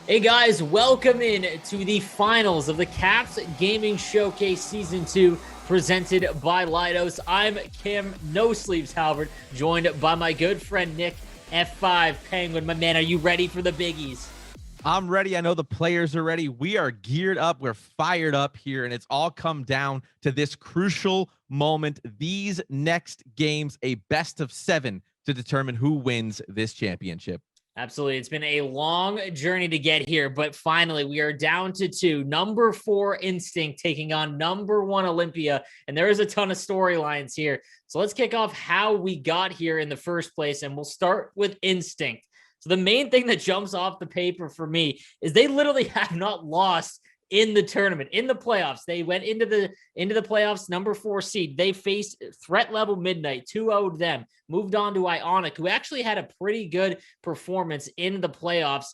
Hey guys, welcome in to the finals of the Caps Gaming Showcase Season 2 presented by Leidos. I'm Kim No Sleeves Halbert, joined by my good friend Nick F5 Penguin. My man, are you ready for the biggies? I'm ready. I know the players are ready. We are geared up. We're fired up here, and it's all come down to this crucial moment. These next games, a best of 7 to determine who wins this championship. Absolutely. It's been a long journey to get here, but finally we are down to 2. Number 4 Instinct taking on number 1 Olympia, and there is a ton of storylines here. So let's kick off how we got here in the first place, and we'll start with Instinct. So the main thing that jumps off the paper for me is they literally have not lost in the tournament, in the playoffs. They went into the playoffs, number 4 seed. They faced threat level Midnight, 2-0'd them, moved on to Ionic, who actually had a pretty good performance in the playoffs,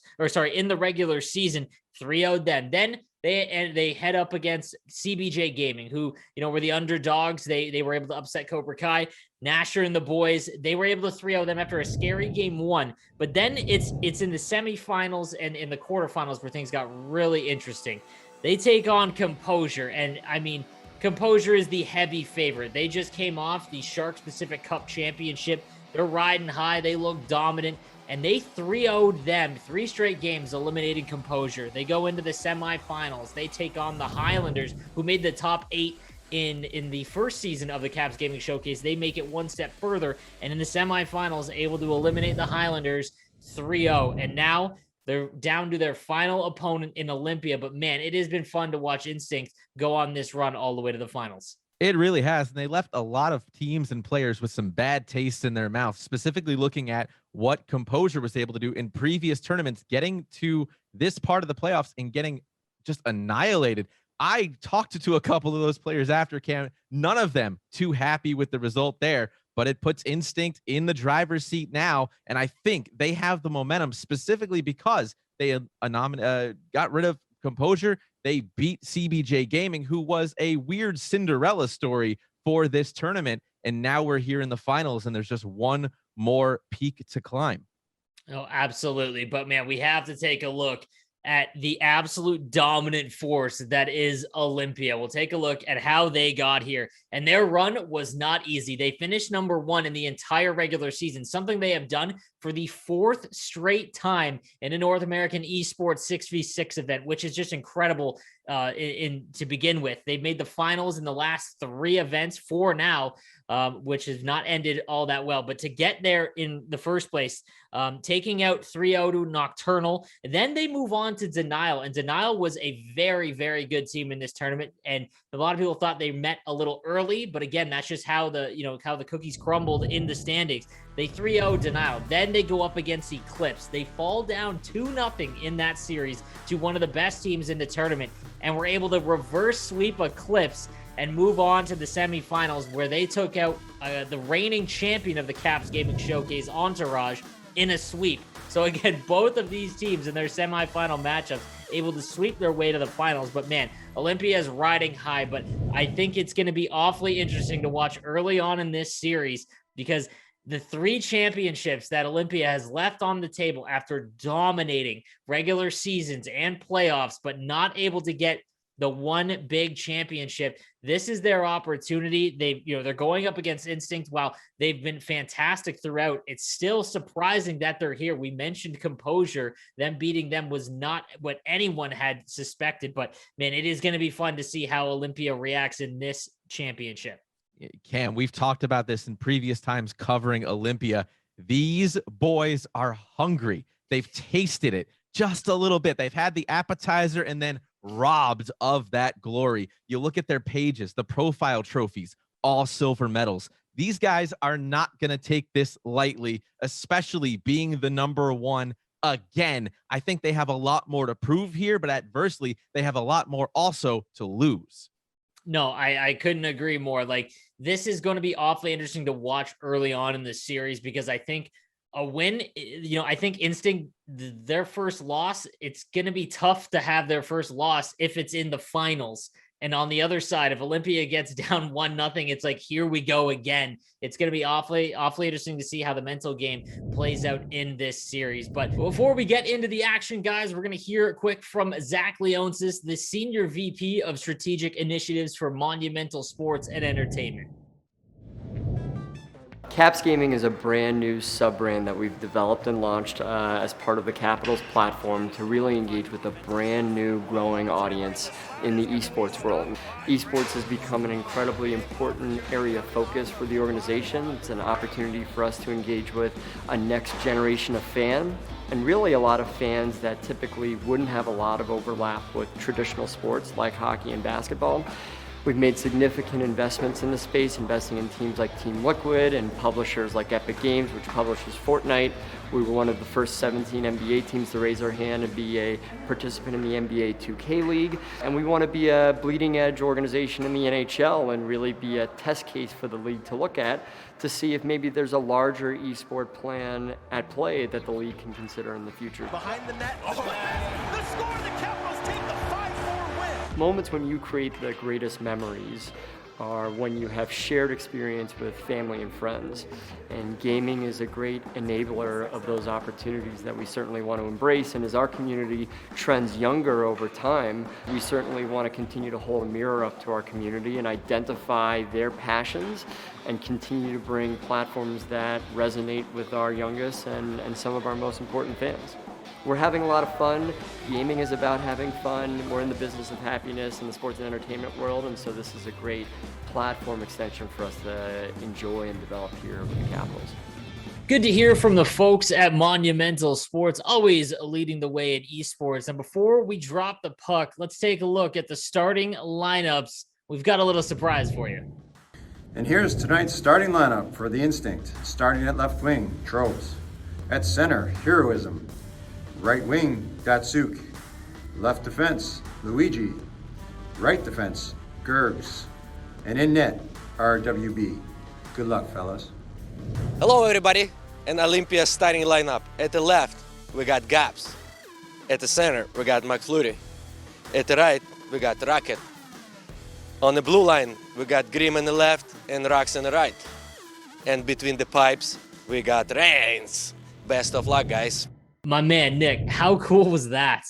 in the regular season, 3-0'd them. Then they head up against CBJ Gaming, who, were the underdogs. They were able to upset Cobra Kai. Nasher and the boys, they were able to 3-0 them after a scary game 1. But then it's in the semifinals and in the quarterfinals where things got really interesting. They take on Composure, and I mean, Composure is the heavy favorite. They just came off the Shark Pacific Cup Championship. They're riding high. They look dominant, and they 3-0'd them 3 straight games, eliminating Composure. They go into the semifinals. They take on the Highlanders, who made the top 8 in the first season of the Caps Gaming Showcase. They make it one step further, and in the semifinals, able to eliminate the Highlanders 3-0. And now they're down to their final opponent in Olympia. But man, it has been fun to watch Instinct go on this run all the way to the finals. It really has. And they left a lot of teams and players with some bad taste in their mouth, specifically looking at what Composure was able to do in previous tournaments, getting to this part of the playoffs and getting just annihilated. I talked to a couple of those players after Cam. None of them too happy with the result there, but it puts Instinct in the driver's seat now. And I think they have the momentum specifically because they got rid of Composure. They beat CBJ Gaming, who was a weird Cinderella story for this tournament. And now we're here in the finals, and there's just one more peak to climb. Oh, absolutely. But man, we have to take a look at the absolute dominant force that is Olympia. We'll take a look at how they got here. And their run was not easy. They finished number 1 in the entire regular season, something they have done for the 4th straight time in a North American esports 6v6 event, which is just incredible to begin with. They've made the finals in the last 3 events, 4 now, which has not ended all that well. But to get there in the first place, taking out 3-0 to Nocturnal, then they move on to Denial. And Denial was a very, very good team in this tournament. And a lot of people thought they met a little early, but again, that's just how the cookies crumbled in the standings. They 3-0 Denial. Then they go up against Eclipse. They fall down 2-0 in that series to one of the best teams in the tournament, and were able to reverse sweep Eclipse and move on to the semifinals, where they took out the reigning champion of the Caps Gaming Showcase, Entourage, in a sweep. So again, both of these teams in their semifinal matchups able to sweep their way to the finals. But man, Olympia is riding high, but I think it's going to be awfully interesting to watch early on in this series, because the 3 championships that Olympia has left on the table after dominating regular seasons and playoffs, but not able to get the one big championship. This is their opportunity. They're going up against Instinct. While they've been fantastic throughout, it's still surprising that they're here. We mentioned Composure. Them beating them was not what anyone had suspected, but man, it is going to be fun to see how Olympia reacts in this championship. Cam, we've talked about this in previous times covering Olympia. These boys are hungry. They've tasted it just a little bit. They've had the appetizer and then robbed of that glory. You look at their pages, the profile trophies, all silver medals. These guys are not going to take this lightly, especially being the number 1 again. I think they have a lot more to prove here, but adversely, they have a lot more also to lose. No, I couldn't agree more. Like, this is going to be awfully interesting to watch early on in the series, because I think a win, I think Instinct, their first loss, it's going to be tough to have their first loss if it's in the finals. And on the other side, if Olympia gets down 1-0, it's like, here we go again. It's going to be awfully interesting to see how the mental game plays out in this series. But before we get into the action, guys, we're going to hear quick from Zach Leonsis, the Senior VP of Strategic Initiatives for Monumental Sports and Entertainment. Caps Gaming is a brand new sub-brand that we've developed and launched as part of the Capitals platform to really engage with a brand new growing audience in the esports world. Esports has become an incredibly important area of focus for the organization. It's an opportunity for us to engage with a next generation of fan, and really a lot of fans that typically wouldn't have a lot of overlap with traditional sports like hockey and basketball. We've made significant investments in the space, investing in teams like Team Liquid and publishers like Epic Games, which publishes Fortnite. We were one of the first 17 NBA teams to raise our hand and be a participant in the NBA 2K League. And we want to be a bleeding edge organization in the NHL and really be a test case for the league to look at to see if maybe there's a larger esport plan at play that the league can consider in the future. Behind the net, the score, the Capitals take the 5-4 win. Moments when you create the greatest memories are when you have shared experience with family and friends. And gaming is a great enabler of those opportunities that we certainly want to embrace. And as our community trends younger over time, we certainly want to continue to hold a mirror up to our community and identify their passions and continue to bring platforms that resonate with our youngest and some of our most important fans. We're having a lot of fun. Gaming is about having fun. We're in the business of happiness in the sports and entertainment world, and so this is a great platform extension for us to enjoy and develop here with the Capitals. Good to hear from the folks at Monumental Sports, always leading the way in esports. And before we drop the puck, let's take a look at the starting lineups. We've got a little surprise for you. And here's tonight's starting lineup for the Instinct. Starting at left wing, Trolls. At center, Heroism. Right wing, Datsuk. Left defense, Luigi. Right defense, Gergs. And in net, RWB. Good luck, fellas. Hello, everybody. And Olympia starting lineup. At the left, we got Gaps. At the center, we got McFlurry. At the right, we got Rocket. On the blue line, we got Grim on the left and Rox on the right. And between the pipes, we got Reigns. Best of luck, guys. My man, Nick, how cool was that?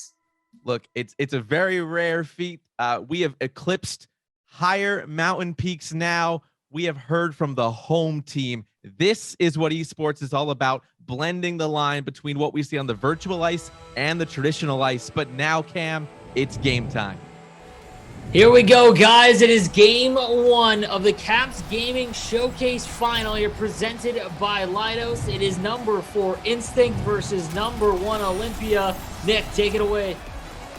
Look, it's a very rare feat. We have eclipsed higher mountain peaks now. We have heard from the home team. This is what esports is all about, blending the line between what we see on the virtual ice and the traditional ice. But now, Cam, it's game time. Here we go, guys. It is game one of the Caps Gaming Showcase Final here, presented by Leidos. It is number 4 Instinct versus number 1 Olympia. Nick, take it away.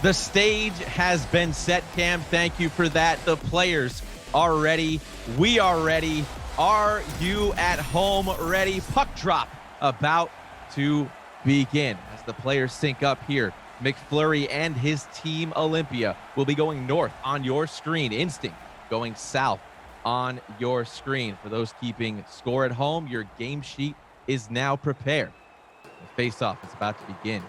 The stage has been set, Cam. Thank you for that. The players are ready. We are ready. Are you at home ready? Puck drop about to begin as the players sync up here. McFlurry and his team Olympia will be going north on your screen. Instinct going south on your screen. For those keeping score at home, your game sheet is now prepared. The face-off is about to begin.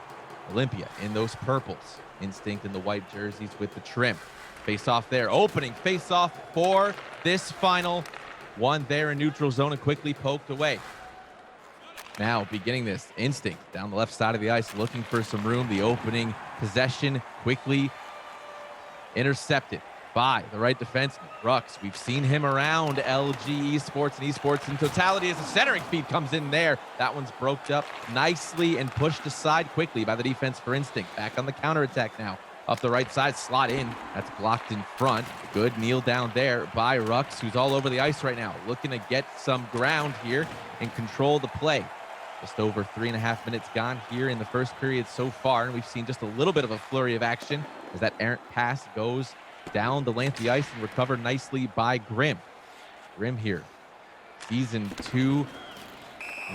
Olympia in those purples. Instinct in the white jerseys with the trim. Face-off there. Opening face-off for this final. One there in neutral zone and quickly poked away. Now beginning this, Instinct down the left side of the ice, looking for some room. The opening possession quickly intercepted by the right defenseman, Rux. We've seen him around LG Esports and Esports in totality as the centering feed comes in there. That one's broked up nicely and pushed aside quickly by the defense for Instinct. Back on the counterattack now. Up the right side, slot in. That's blocked in front. Good kneel down there by Rux, who's all over the ice right now, looking to get some ground here and control the play. Just over 3.5 minutes gone here in the first period so far, and we've seen just a little bit of a flurry of action as that errant pass goes down the length of the ice and recovered nicely by Grim. Grim here, Season 2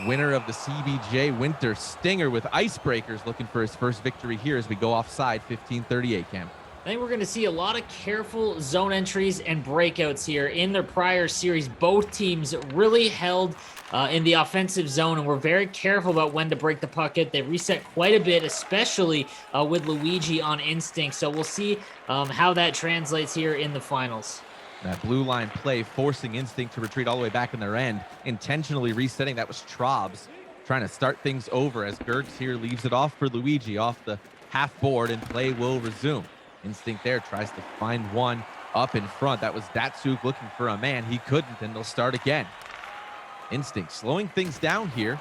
winner of the CBJ Winter Stinger with Icebreakers, looking for his first victory here as we go offside. 15:38, Cam. I think we're going to see a lot of careful zone entries and breakouts here. In their prior series, both teams really held in the offensive zone, and we're very careful about when to break the puck out. They reset quite a bit, especially with Luigi on instinct. So we'll see how that translates here in the finals. That blue line play forcing Instinct to retreat all the way back in their end, intentionally resetting. That was Trobs trying to start things over as Gergs here leaves it off for Luigi off the half board, and play will resume. Instinct there tries to find one up in front. That was Datsuk looking for a man. He couldn't, and they'll start again. Instinct slowing things down here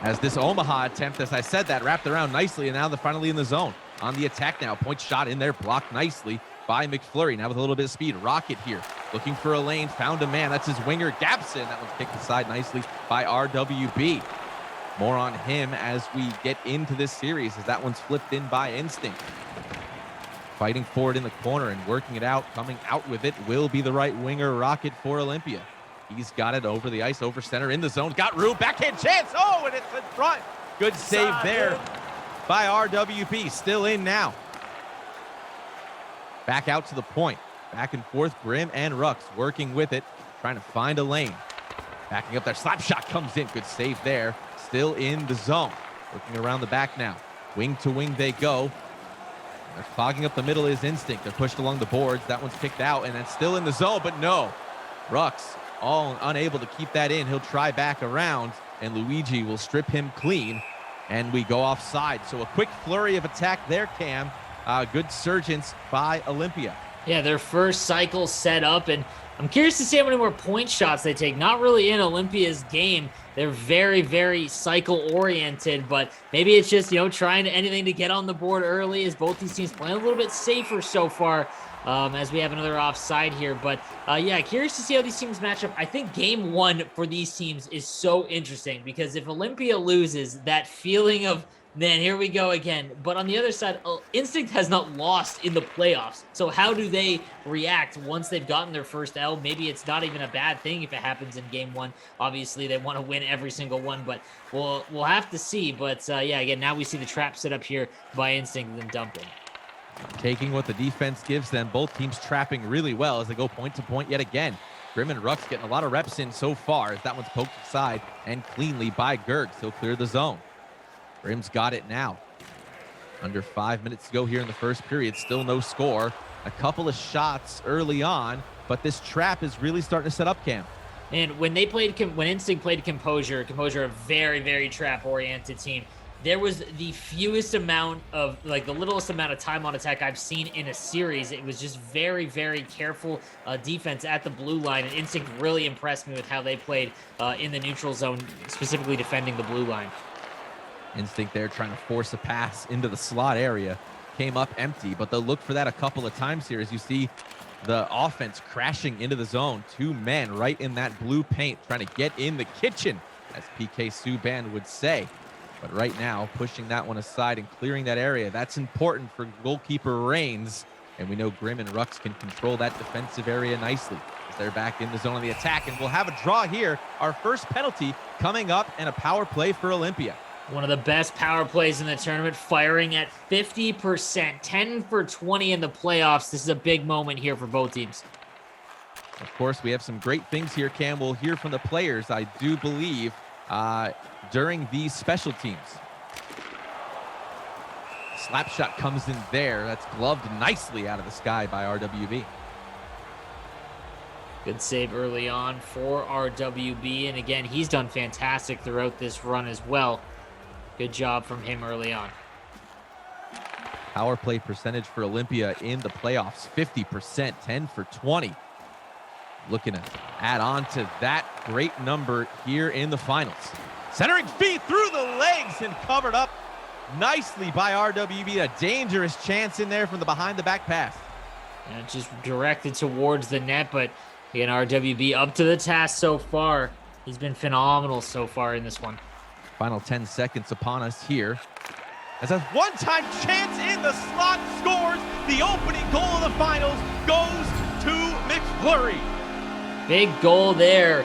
as this Omaha attempt, as I said, that wrapped around nicely, and now they're finally in the zone. On the attack now, point shot in there, blocked nicely by McFlurry. Now with a little bit of speed, Rocket here looking for a lane, found a man. That's his winger, Gapson. That one's kicked aside nicely by RWB. More on him as we get into this series, as that one's flipped in by Instinct. Fighting forward in the corner and working it out, coming out with it will be the right winger, Rocket, for Olympia. He's got it over the ice, over center, in the zone, got room, backhand chance, oh, and it's in front. Good save there by RWB, still in now. Back out to the point, back and forth, Grim and Rux working with it, trying to find a lane. Backing up there, slap shot comes in, good save there, still in the zone. Looking around the back now, wing to wing they go. They're fogging up the middle is Instinct. They're pushed along the boards. That one's kicked out, and then still in the zone, but no. Rux, all unable to keep that in. He'll try back around, and Luigi will strip him clean, and we go offside. So a quick flurry of attack there, Cam. Good surgence by Olympia. Yeah, their first cycle set up, and I'm curious to see how many more point shots they take. Not really in Olympia's game. They're very, very cycle-oriented, but maybe it's just, trying anything to get on the board early, as both these teams playing a little bit safer so far, as we have another offside here. But, yeah, curious to see how these teams match up. I think game one for these teams is so interesting, because if Olympia loses, that feeling of, man, here we go again. But on the other side, Instinct has not lost in the playoffs. So how do they react once they've gotten their first L? Maybe it's not even a bad thing if it happens in game one. Obviously, they want to win every single one, but we'll have to see. But yeah, again, now we see the trap set up here by Instinct and dumping. Taking what the defense gives them, both teams trapping really well as they go point to point yet again. Grim and Rux getting a lot of reps in so far as that one's poked aside and cleanly by Gergs. He'll clear the zone. Grim's got it now. Under 5 minutes to go here in the first period. Still no score. A couple of shots early on, but this trap is really starting to set up, Cam. And when Instinct played Composure, a very, very trap-oriented team, there was the fewest amount of, the littlest amount of time on attack I've seen in a series. It was just very, very careful defense at the blue line, and Instinct really impressed me with how they played in the neutral zone, specifically defending the blue line. Instinct there trying to force a pass into the slot area. Came up empty, but they'll look for that a couple of times here as you see the offense crashing into the zone. Two men right in that blue paint trying to get in the kitchen, as PK Subban would say. But right now, pushing that one aside and clearing that area, that's important for goalkeeper Reigns. And we know Grim and Rux can control that defensive area nicely as they're back in the zone of the attack. And we'll have a draw here. Our first penalty coming up and a power play for Olympia. One of the best power plays in the tournament, firing at 50%, 10 for 20 in the playoffs. This is a big moment here for both teams. Of course, we have some great things here, Cam. We'll hear from the players, I do believe, during these special teams. Slap shot comes in there. That's gloved nicely out of the sky by RWB. Good save early on for RWB. And again, he's done fantastic throughout this run as well. Good job from him early on. Power play percentage for Olympia in the playoffs, 50%, 10 for 20. Looking to add on to that great number here in the finals. Centering feed through the legs and covered up nicely by RWB. A dangerous chance in there from the behind the back pass. And just directed towards the net, but again, RWB up to the task so far. He's been phenomenal so far in this one. Final 10 seconds upon us here. As a one-time chance in the slot scores, the opening goal of the finals goes to McFlurry. Big goal there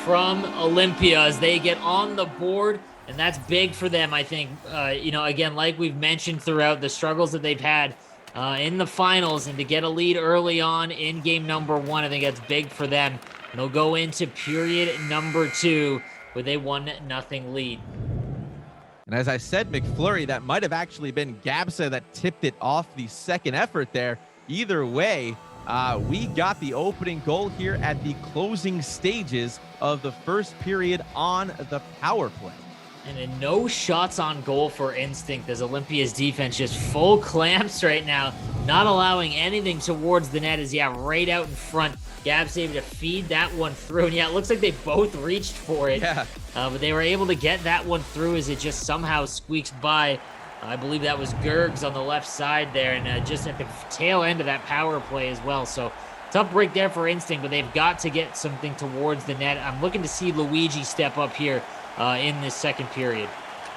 from Olympia as they get on the board, and that's big for them, I think. Again, like we've mentioned throughout the struggles that they've had in the finals, and to get a lead early on in game number one, I think that's big for them. And they'll go into period number two with a 1-0 lead. And as I said, McFlurry, that might have actually been Gabsa that tipped it off the second effort there. Either way, we got the opening goal here at the closing stages of the first period on the power play. And no shots on goal for Instinct as Olympia's defense just full clamps right now, not allowing anything towards the net as, right out in front. Gab's able to feed that one through. And it looks like they both reached for it. Yeah. But they were able to get that one through as it just somehow squeaks by. I believe that was Gergs on the left side there, and just at the tail end of that power play as well. So tough break there for Instinct, but they've got to get something towards the net. I'm looking to see Luigi step up here in this second period.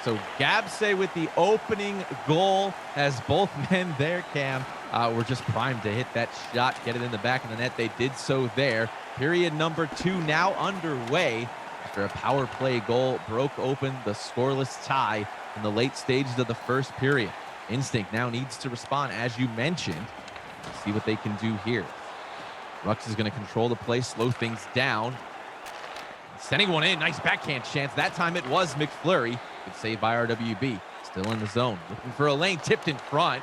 So Gabse with the opening goal, as both men there, Cam, were just primed to hit that shot, get it in the back of the net. They did so there. Period number 2 now underway after a power play goal broke open the scoreless tie in the late stages of the first period. Instinct now needs to respond, as you mentioned. Let's see what they can do here. Rux is going to control the play, slow things down. Sending one in, nice backhand chance. That time it was McFlurry. Good save by RWB. Still in the zone, looking for a lane, tipped in front.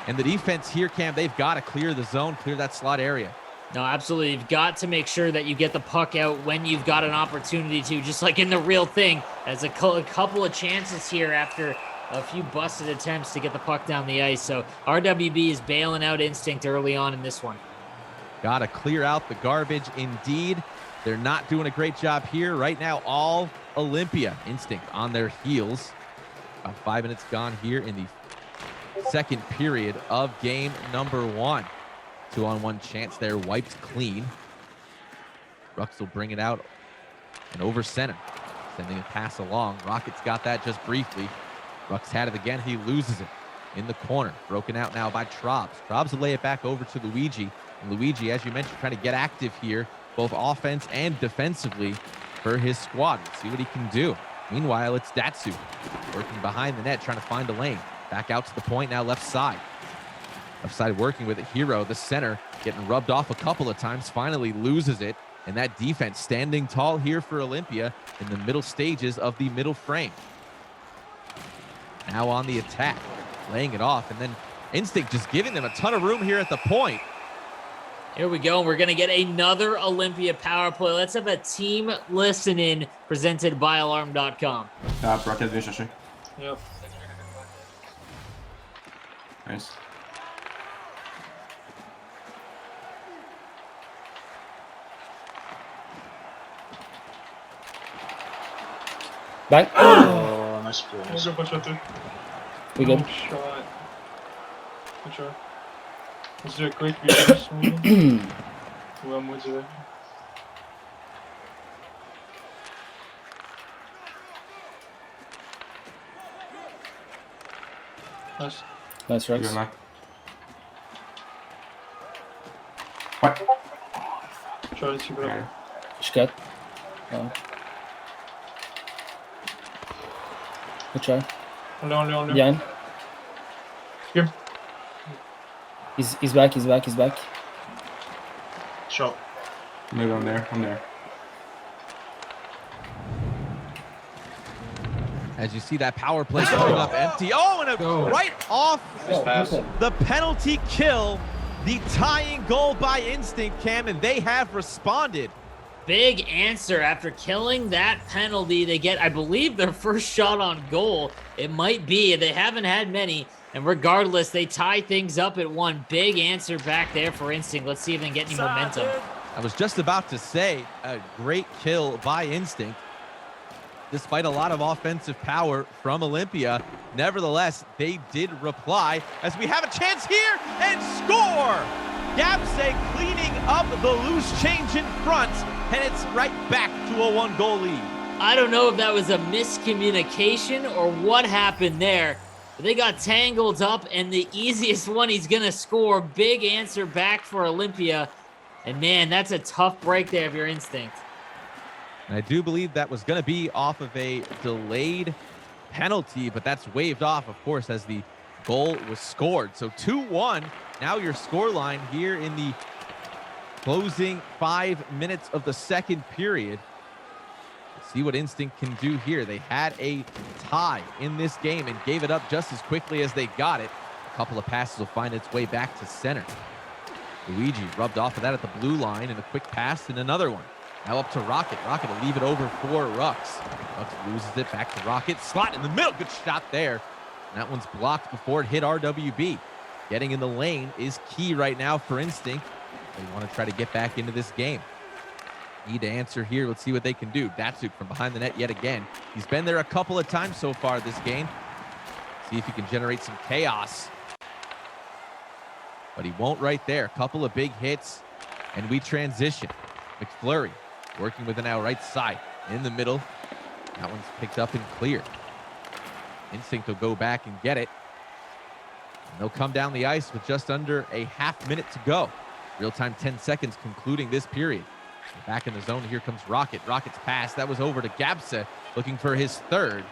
And the defense here, Cam, they've got to clear the zone, clear that slot area. No, absolutely. You've got to make sure that you get the puck out when you've got an opportunity to, just like in the real thing. As a couple of chances here after a few busted attempts to get the puck down the ice. So RWB is bailing out Instinct early on in this one. Got to clear out the garbage indeed. They're not doing a great job here. Right now, all Olympia. Instinct on their heels. About 5 minutes gone here in the second period of game number 1. 2-on-1 chance there, wiped clean. Rux will bring it out and over center, sending a pass along. Rockets got that just briefly. Rux had it again, he loses it in the corner. Broken out now by Trobs. Trobs will lay it back over to Luigi. And Luigi, as you mentioned, trying to get active here, both offense and defensively for his squad. Let's see what he can do. Meanwhile, it's Datsu working behind the net, trying to find a lane. Back out to the point, now left side. Left side working with it. Hero, the center, getting rubbed off a couple of times, finally loses it. And that defense standing tall here for Olympia in the middle stages of the middle frame. Now on the attack, laying it off, and then Instinct just giving them a ton of room here at the point. Here we go. We're going to get another Olympia power play. Let's have a team listen-in presented by Alarm.com. Rocket 2 chercher. Yep. Nice. Back. Oh, nice play. Nice. We Good good. shot. Good shot. Let's do a quick review. One more to it. Nice. Nice, Good Rex. man. What? Try to keep it Okay. up. Shkat. Good try. Only. Behind. Here. He's back. Shot. Maybe I'm there. As you see that power play coming up empty. Oh, and right off the penalty kill, the tying goal by Instinct, Cam, and they have responded. Big answer after killing that penalty. They get, I believe, their first shot on goal. It might be. They haven't had many. And regardless, they tie things up at 1. Big answer back there for Instinct. Let's see if they can get any momentum. I was just about to say, a great kill by Instinct. Despite a lot of offensive power from Olympia, nevertheless, they did reply as we have a chance here and score! Gabse cleaning up the loose change in front, and it's right back to a 1-goal lead. I don't know if that was a miscommunication or what happened there. But they got tangled up, and the easiest one he's going to score. Big answer back for Olympia. And man, that's a tough break there of your Instinct. And I do believe that was going to be off of a delayed penalty, but that's waved off, of course, as the goal was scored. So 2-1, now your scoreline here in the closing 5 minutes of the second period. See what Instinct can do here. They had a tie in this game and gave it up just as quickly as they got it. A couple of passes will find its way back to center. Luigi rubbed off of that at the blue line, and a quick pass and another one. Now up to Rocket. Rocket will leave it over for Rux. Rux loses it back to Rocket. Slot in the middle. Good shot there. And that one's blocked before it hit RWB. Getting in the lane is key right now for Instinct. They want to try to get back into this game. Need to answer here. Let's see what they can do. Datsuk from behind the net yet again. He's been there a couple of times so far this game. See if he can generate some chaos. But he won't right there. A couple of big hits, and we transition. McFlurry working with the now right side in the middle. That one's picked up and cleared. Instinct will go back and get it. And they'll come down the ice with just under a half minute to go. Real-time 10 seconds concluding this period. Back in the zone, here comes Rocket. Rocket's pass, that was over to Gabsa, looking for his third.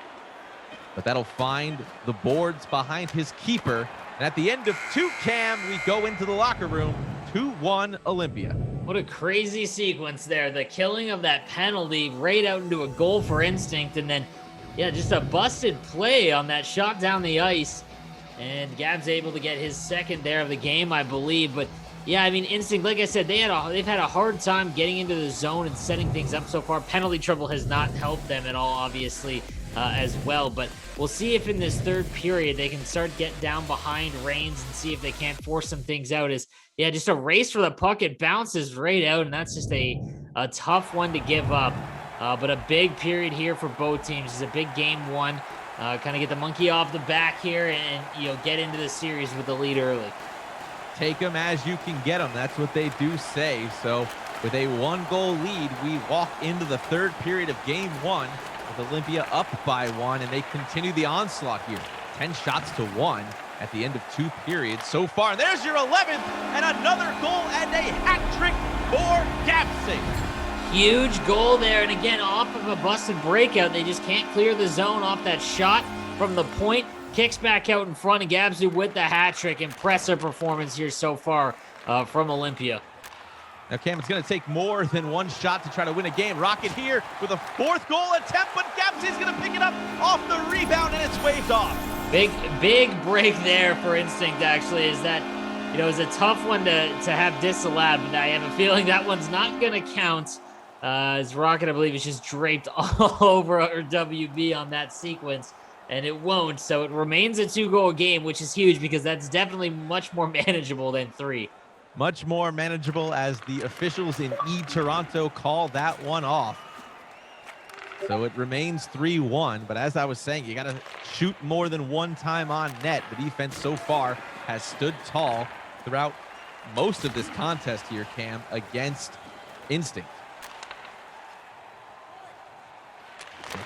But that'll find the boards behind his keeper. And at the end of 2, Cam, we go into the locker room. 2-1 Olympia. What a crazy sequence there. The killing of that penalty right out into a goal for Instinct. And then, yeah, just a busted play on that shot down the ice. And Gab's able to get his second there of the game, I believe. But, yeah, I mean, Instinct, like I said, they've had a hard time getting into the zone and setting things up so far. Penalty trouble has not helped them at all, obviously, as well. But we'll see if in this third period they can start getting down behind Reigns and see if they can't force some things out. Yeah, just a race for the puck. It bounces right out, and that's just a tough one to give up. But a big period here for both teams. It's a big game one. Kind of get the monkey off the back here and get into the series with the lead early. Take them as you can get them. That's what they do say. So with a 1-goal lead, we walk into the third period of game one with Olympia up by 1, and they continue the onslaught here. 10 shots to 1 at the end of 2 periods so far. There's your 11th, and another goal and a hat trick for Gapsing. Huge goal there, and again, off of a busted breakout. They just can't clear the zone off that shot from the point. Kicks back out in front, and Gabsu with the hat trick. Impressive performance here so far from Olympia. Now, Cam, it's going to take more than one shot to try to win a game. Rocket here with a 4th goal attempt, but Gapsu's going to pick it up off the rebound, and it's waved off. Big break there for Instinct, actually, is that, it was a tough one to have disallowed, but I have a feeling that one's not going to count. As Rocket, I believe, is just draped all over WB on that sequence, and it won't. So it remains a 2-goal game, which is huge because that's definitely much more manageable than 3. Much more manageable as the officials in Toronto call that one off. So it remains 3-1, but as I was saying, you got to shoot more than one time on net. The defense so far has stood tall throughout most of this contest here, Cam, against Instinct.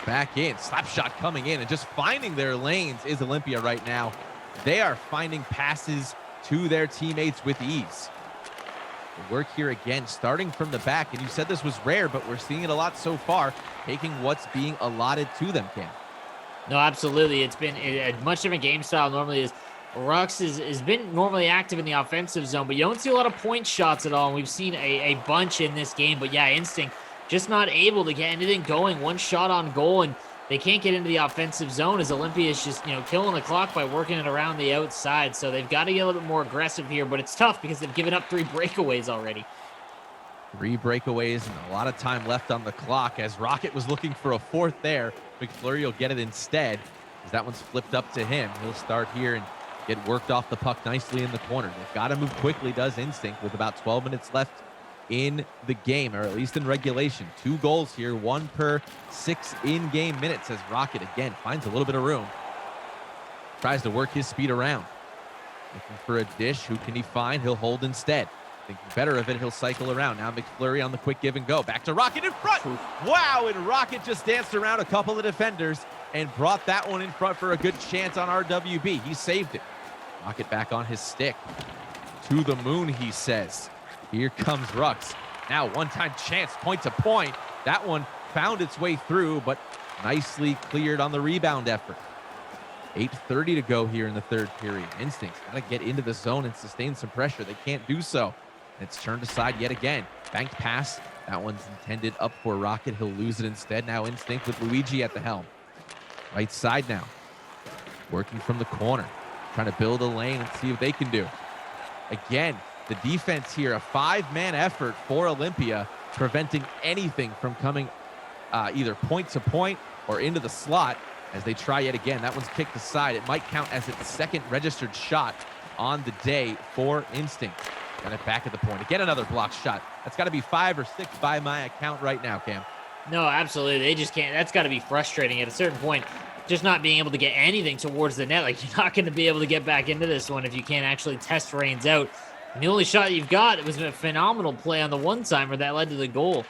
Back in, slap shot coming in, and just finding their lanes is Olympia right now. They are finding passes to their teammates with ease. The work here again, starting from the back, and you said this was rare, but we're seeing it a lot so far, taking what's being allotted to them, Cam. No, absolutely. It's been a much different game style normally is. Rux has been normally active in the offensive zone, but you don't see a lot of point shots at all, and we've seen a bunch in this game. But yeah, Instinct just not able to get anything going. One shot on goal, and they can't get into the offensive zone as Olympia is just, killing the clock by working it around the outside. So they've got to get a little bit more aggressive here, but it's tough because they've given up 3 breakaways already. 3 breakaways and a lot of time left on the clock as Rocket was looking for a 4th there. McFlurry will get it instead as that one's flipped up to him. He'll start here and get worked off the puck nicely in the corner. They've got to move quickly, does Instinct, with about 12 minutes left in the game, or at least in regulation. 2 goals here, 1 per 6 in-game minutes as Rocket again finds a little bit of room. Tries to work his speed around. Looking for a dish. Who can he find? He'll hold instead. Thinking better of it, he'll cycle around. Now McFlurry on the quick give and go. Back to Rocket in front. Wow, and Rocket just danced around a couple of defenders and brought that one in front for a good chance on RWB. He saved it. Rocket back on his stick. To the moon, he says. Here comes Rux. Now one-time chance, point to point. That one found its way through, but nicely cleared on the rebound effort. 8:30 to go here in the third period. Instinct's got to get into the zone and sustain some pressure. They can't do so. It's turned aside yet again. Banked pass. That one's intended up for Rocket. He'll lose it instead. Now Instinct with Luigi at the helm. Right side now. Working from the corner. Trying to build a lane and see what they can do. Again, the defense here, a 5-man effort for Olympia, preventing anything from coming either point to point or into the slot as they try yet again. That one's kicked aside. It might count as its second registered shot on the day for Instinct. Got it back at the point. Again, another block shot. That's got to be 5 or 6 by my account right now, Cam. No, absolutely. They just can't. That's got to be frustrating at a certain point. Just not being able to get anything towards the net. Like, you're not going to be able to get back into this one if you can't actually test Reigns out. And the only shot you've got, it was a phenomenal play on the one-timer that led to the goal.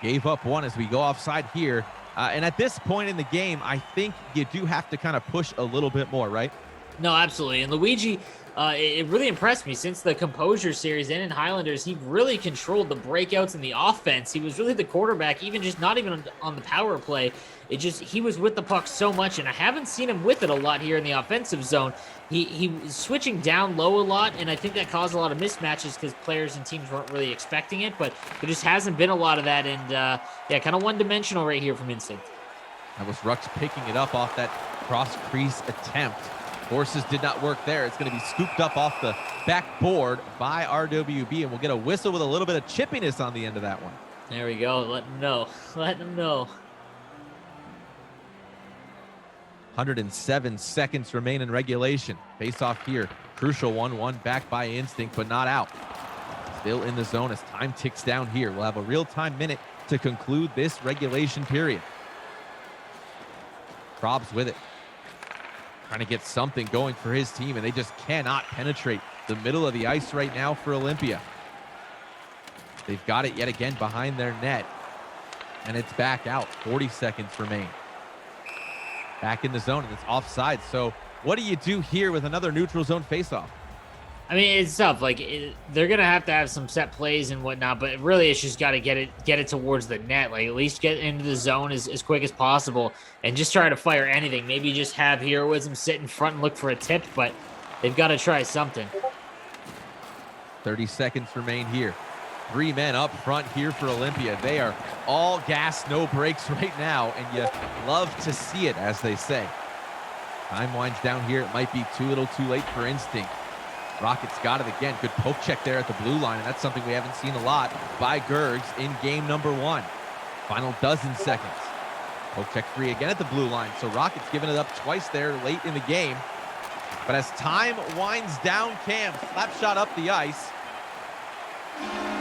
Gave up one as we go offside here. And at this point in the game, I think you do have to kind of push a little bit more, right? No, absolutely. And Luigi, it really impressed me since the Composure series and in Highlanders. He really controlled the breakouts and the offense. He was really the quarterback, even just not even on the power play. He was with the puck so much, and I haven't seen him with it a lot here in the offensive zone. He was switching down low a lot, and I think that caused a lot of mismatches because players and teams weren't really expecting it, but there just hasn't been a lot of that, and yeah, kind of one-dimensional right here from Instinct. That was Rux picking it up off that cross-crease attempt. Forces did not work there. It's going to be scooped up off the backboard by RWB, and we'll get a whistle with a little bit of chippiness on the end of that one. There we go. Let them know. Let them know. 107 seconds remain in regulation. Face off here. Crucial 1-1 back by Instinct, but not out. Still in the zone as time ticks down here. We'll have a real-time minute to conclude this regulation period. Probs with it. Trying to get something going for his team, and they just cannot penetrate the middle of the ice right now for Olympia. They've got it yet again behind their net, and it's back out. 40 seconds remain. Back in the zone, and it's offside. So what do you do here with another neutral zone faceoff? I mean, it's tough. Like, they're going to have some set plays and whatnot, but really it's just got to get it towards the net. Like, at least get into the zone as quick as possible and just try to fire anything. Maybe just have Heroism sit in front and look for a tip, but they've got to try something. 30 seconds remain here. 3 men up front here for Olympia. They are all gas, no brakes right now, and you love to see it, as they say. Time winds down here. It might be too little too late for Instinct. Rockets got it again. Good poke check there at the blue line, and that's something we haven't seen a lot by Gergs in game number 1. Final dozen seconds. Poke check free again at the blue line, so Rockets giving it up twice there late in the game. But as time winds down, Cam, slap shot up the ice.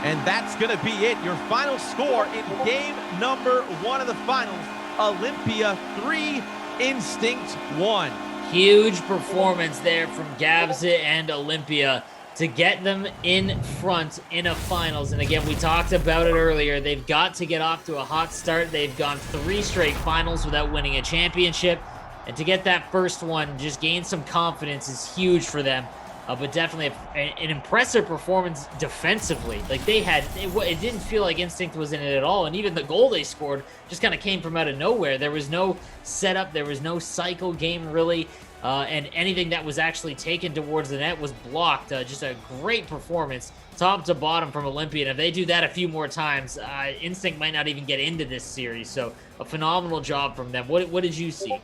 And that's going to be it. Your final score in game number 1 of the finals. Olympia 3, Instinct 1. Huge performance there from Gabza and Olympia to get them in front in a finals. And again, we talked about it earlier. They've got to get off to a hot start. They've gone 3 straight finals without winning a championship. And to get that first one, just gain some confidence is huge for them. But definitely an impressive performance defensively. Like, it didn't feel like Instinct was in it at all. And even the goal they scored just kind of came from out of nowhere. There was no setup. There was no cycle game, really. And anything that was actually taken towards the net was blocked. Just a great performance, top to bottom from Olympia. And if they do that a few more times, Instinct might not even get into this series. So a phenomenal job from them. What did you see?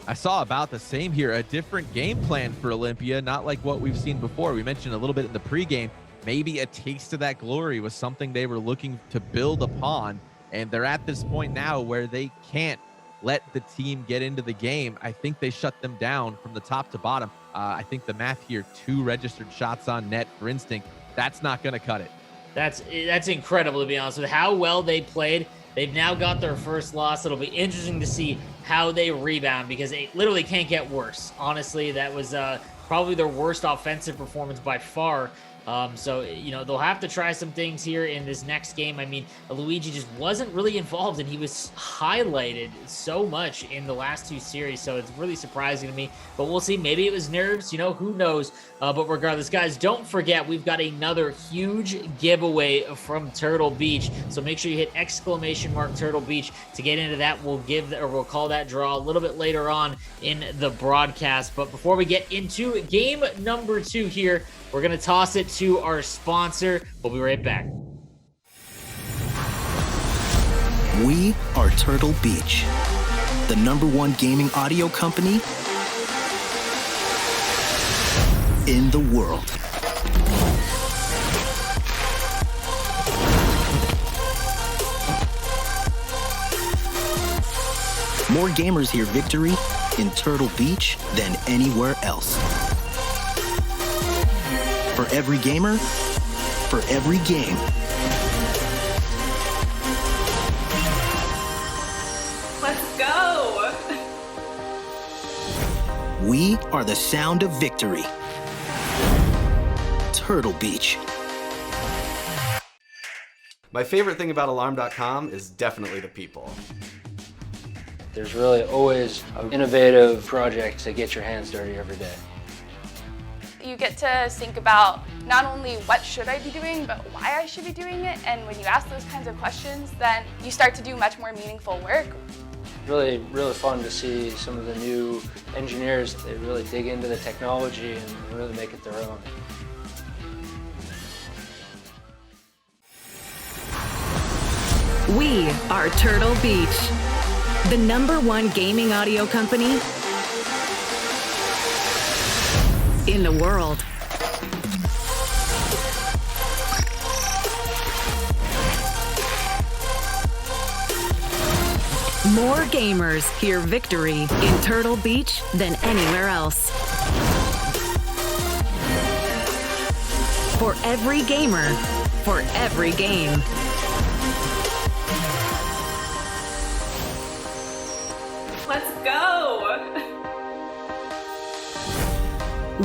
I saw about the same here, a different game plan for Olympia, not like what we've seen before. We mentioned a little bit in the pregame, maybe a taste of that glory was something they were looking to build upon, and they're at this point now where they can't let the team get into the game. I think they shut them down from the top to bottom. I think the math here, 2 registered shots on net for Instinct, that's not going to cut it. That's incredible, to be honest with how well they played. They've now got their first loss. It'll be interesting to see how they rebound because it literally can't get worse. Honestly, that was probably their worst offensive performance by far. So, they'll have to try some things here in this next game. I mean, Luigi just wasn't really involved, and he was highlighted so much in the last 2 series, so it's really surprising to me. But we'll see. Maybe it was nerves, who knows? But regardless, guys, don't forget, we've got another huge giveaway from Turtle Beach. So make sure you hit !Turtle Beach to get into that. We'll call that that draw a little bit later on in the broadcast. But before we get into game number 2 here, we're going to toss it to our sponsor. We'll be right back. We are Turtle Beach, the #1 gaming audio company in the world. More gamers hear victory in Turtle Beach than anywhere else. For every gamer, for every game. Let's go! We are the sound of victory. Turtle Beach. My favorite thing about Alarm.com is definitely the people. There's really always an innovative project to get your hands dirty every day. You get to think about not only what should I be doing, but why I should be doing it. And when you ask those kinds of questions, then you start to do much more meaningful work. Really fun to see some of the new engineers. They really dig into the technology and really make it their own. We are Turtle Beach, the #1 gaming audio company in the world. More gamers hear victory in Turtle Beach than anywhere else. For every gamer, for every game. Let's go!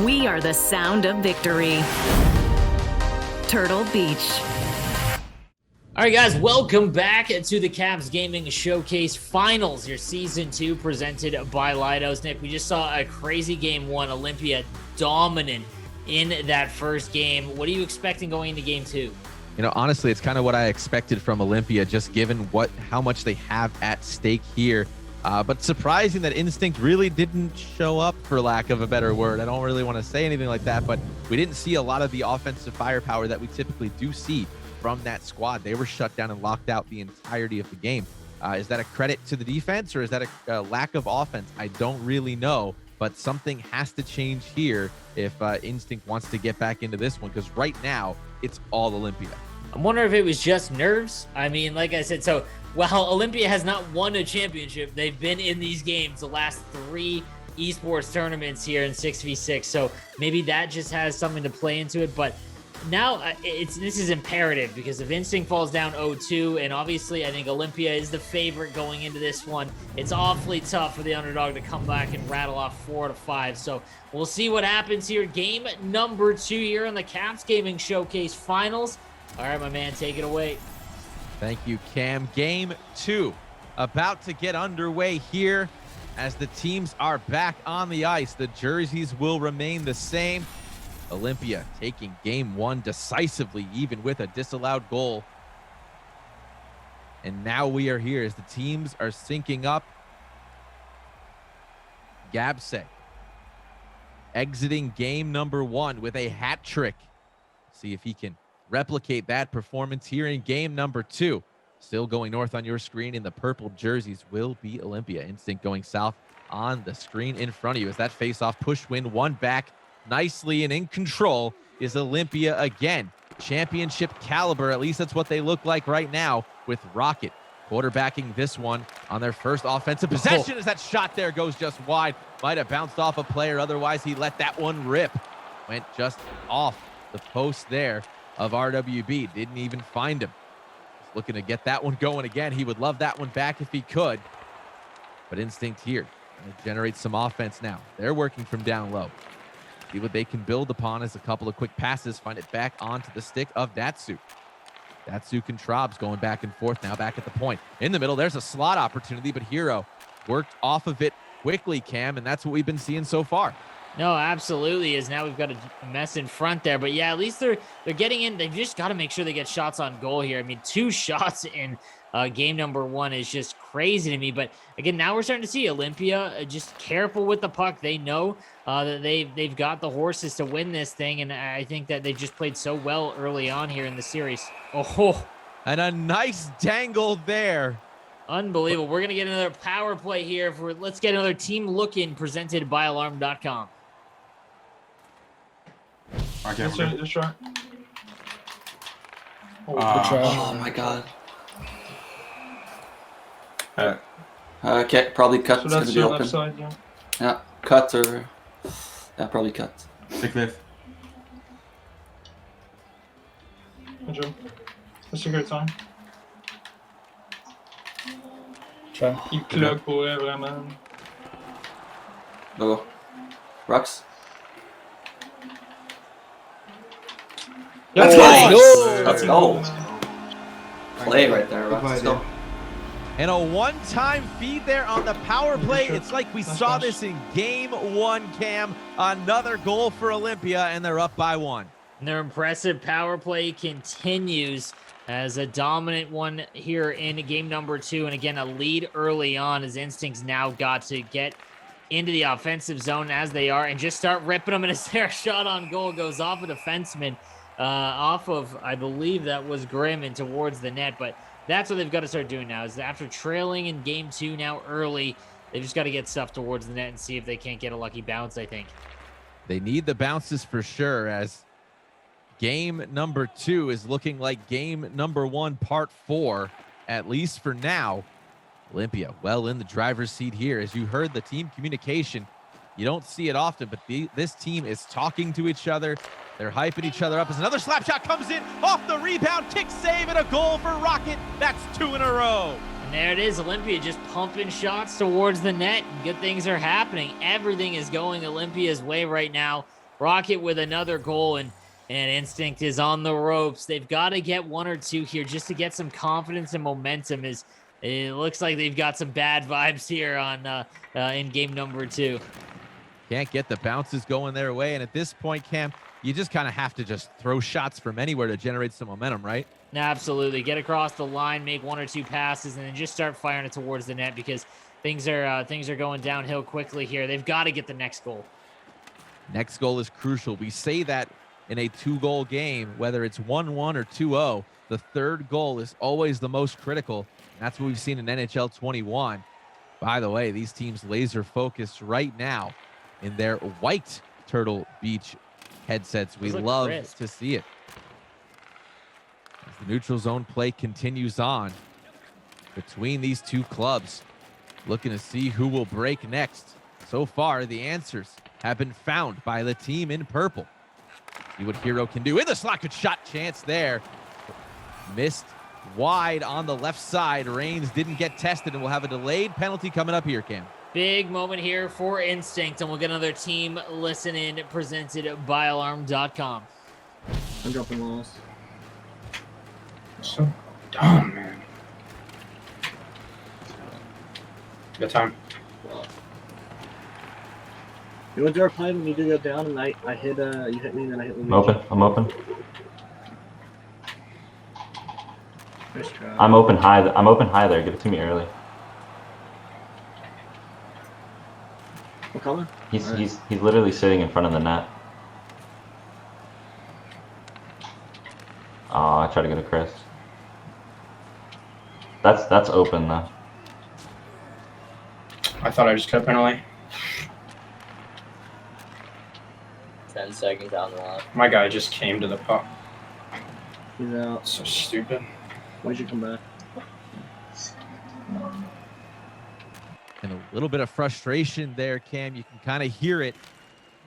We are the sound of victory. Turtle Beach. All right, guys, welcome back to the Cavs Gaming Showcase Finals, your Season 2 presented by Leidos. Nick, we just saw a crazy Game 1, Olympia dominant in that first game. What are you expecting going into Game 2? You know, honestly, it's kind of what I expected from Olympia, just given how much they have at stake here. But surprising that Instinct really didn't show up, for lack of a better word. I don't really want to say anything like that, but we didn't see a lot of the offensive firepower that we typically do see from that squad. They were shut down and locked out the entirety of the game. Is that a credit to the defense, or is that a lack of offense? I don't really know, but something has to change here if Instinct wants to get back into this one, because right now it's all Olympia. I'm wondering if it was just nerves. I mean, like I said, so while Olympia has not won a championship, they've been in these games the last 3 esports tournaments here in 6v6. So maybe that just has something to play into it. But now this is imperative, because if Instinct falls down 0-2, and obviously I think Olympia is the favorite going into this one, it's awfully tough for the underdog to come back and rattle off 4 out of 5. So we'll see what happens here. Game number 2 here in the Cavs Gaming Showcase Finals. All right, my man, take it away. Thank you, Cam. Game 2 about to get underway here as the teams are back on the ice. The jerseys will remain the same. Olympia taking Game 1 decisively, even with a disallowed goal. And now we are here as the teams are syncing up. Gabsek exiting game number 1 with a hat trick. See if he can replicate that performance here in game number 2. Still going north on your screen in the purple jerseys will be Olympia. Instinct going south on the screen in front of you as that face-off push win, 1 back nicely and in control is Olympia again. Championship caliber, at least that's what they look like right now, with Rocket quarterbacking this one on their first offensive possession as that shot there goes just wide. Might have bounced off a player, otherwise he let that one rip. Went just off the post there of RWB, didn't even find him. He's looking to get that one going again. He would love that one back if he could. But Instinct here, generate some offense now. They're working from down low. See what they can build upon as a couple of quick passes, find it back onto the stick of Datsu. Datsu and Trobs going back and forth now, back at the point. In the middle, there's a slot opportunity, but Hero worked off of it quickly, Cam, and that's what we've been seeing so far. No, absolutely, is now we've got a mess in front there. But yeah, at least they're getting in. They've just got to make sure they get shots on goal here. I mean, 2 shots in game number 1 is just crazy to me. But again, now we're starting to see Olympia just careful with the puck. They know that they've got the horses to win this thing, and I think that they just played so well early on here in the series. Oh, and a nice dangle there. Unbelievable. We're gonna get another power play here. Let's get another team look-in presented by Alarm.com. Okay, That's right. Oh my god. Okay, probably cut. So It's gonna that's be your open. left side, yeah. Yeah, cut or probably cut. Big cliff. Good job. That's a good time. Try. Il plug pour eux, vraiment. Go. Rocks. Let's go! Let's go! Play right there, Rocks. Let's go. And a one-time feed there on the power play. It's like we saw nice. this in game 1, Cam. Another goal for Olympia, and they're up by 1. And their impressive power play continues as a dominant one here in game number 2. And again, a lead early on as Instincts now got to get into the offensive zone as they are and just start ripping them. And as their shot on goal goes off a defenseman, off of, I believe that was Grimm, and towards the net. But that's what they've got to start doing now, is after trailing in game 2 now early, they've just got to get stuff towards the net and see if they can't get a lucky bounce, I think. They need the bounces for sure, as game number 2 is looking like game number 1, part 4, at least for now. Olympia well in the driver's seat here. As you heard the team communication, you don't see it often, but this team is talking to each other. They're hyping each other up as another slap shot comes in off the rebound, kick save, and a goal for Rocket. That's 2 in a row. And there it is, Olympia just pumping shots towards the net. Good things are happening. Everything is going Olympia's way right now. Rocket with another goal, and Instinct is on the ropes. They've got to get 1 or 2 here just to get some confidence and momentum. It looks like they've got some bad vibes here on in game number 2. Can't get the bounces going their way, and at this point, Cam, you just kind of have to just throw shots from anywhere to generate some momentum, right? Absolutely. Get across the line, make 1 or 2 passes, and then just start firing it towards the net, because things are going downhill quickly here. They've got to get the next goal. Next goal is crucial. We say that in a 2-goal game, whether it's 1-1 or 2-0, the third goal is always the most critical. That's what we've seen in NHL 21. By the way, these teams laser focused right now in their white Turtle Beach headsets. We love to see it. As the neutral zone play continues on between these two clubs, looking to see who will break next. So far, the answers have been found by the team in purple. See what Hero can do. In the slot, good shot chance there. Missed wide on the left side. Reigns didn't get tested, and we'll have a delayed penalty coming up here, Cam. Big moment here for Instinct, and we'll get another team listen in presented by Alarm.com. I'm dropping loss. So dumb, man. Good time. You went to our play when you did go down, and I hit, you hit me, and then I hit Luigi. I'm open. Nice try. I'm open high there. Give it to me early. What color? He's literally sitting in front of the net. Oh, I tried to get a Chris. That's open though. I thought I just cut penalty. 10 seconds down the line. My guy just came to the puck. He's out. So stupid. Why'd you come back? And a little bit of frustration there, Cam. You can kind of hear it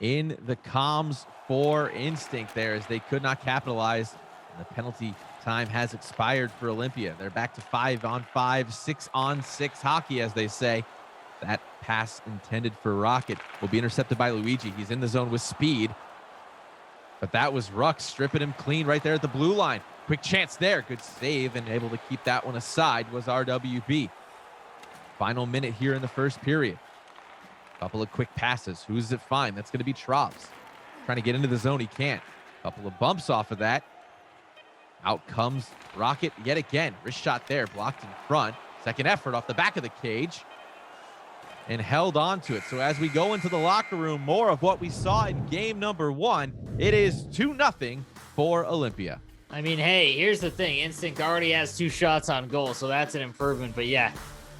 in the comms for Instinct there, as they could not capitalize. And the penalty time has expired for Olympia. They're back to 5-on-5, 6-on-6 hockey, as they say. That pass intended for Rocket will be intercepted by Luigi. He's in the zone with speed. But that was Ruck stripping him clean right there at the blue line. Quick chance there. Good save, and able to keep that one aside was RWB. Final minute here in the first period. Couple of quick passes. Who does it find? That's going to be Trobbs. Trying to get into the zone. He can't. Couple of bumps off of that. Out comes Rocket yet again. Wrist shot there, blocked in front. Second effort off the back of the cage and held on to it. So as we go into the locker room, more of what we saw in game number 1. It is 2-0 for Olympia. I mean, hey, here's the thing. Instinct already has 2 shots on goal, so that's an improvement. But yeah,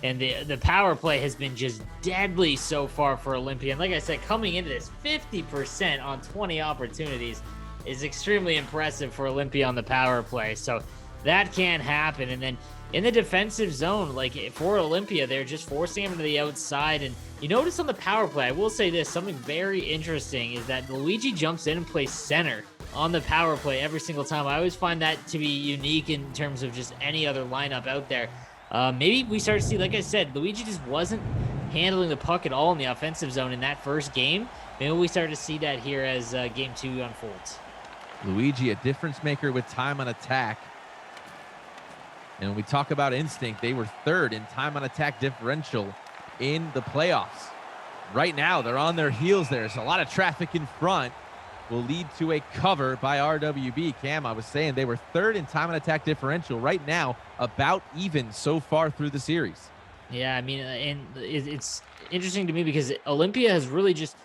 and the power play has been just deadly so far for Olympia. And like I said, coming into this, 50% on 20 opportunities is extremely impressive for Olympia on the power play. So that can happen. And then in the defensive zone, like for Olympia, they're just forcing him to the outside. And you notice on the power play, I will say this, something very interesting is that Luigi jumps in and plays center on the power play every single time. I always find that to be unique in terms of just any other lineup out there. Maybe we start to see, like I said, Luigi just wasn't handling the puck at all in the offensive zone in that first game. Maybe we start to see that here as game 2 unfolds. Luigi, a difference maker with time on attack. And when we talk about Instinct, they were 3rd in time on attack differential in the playoffs. Right now, they're on their heels there. There's a lot of traffic in front. Will lead to a cover by RWB. Cam, I was saying they were 3rd in time on attack differential. Right now, about even so far through the series. Yeah, I mean, and it's interesting to me because Olympia has really just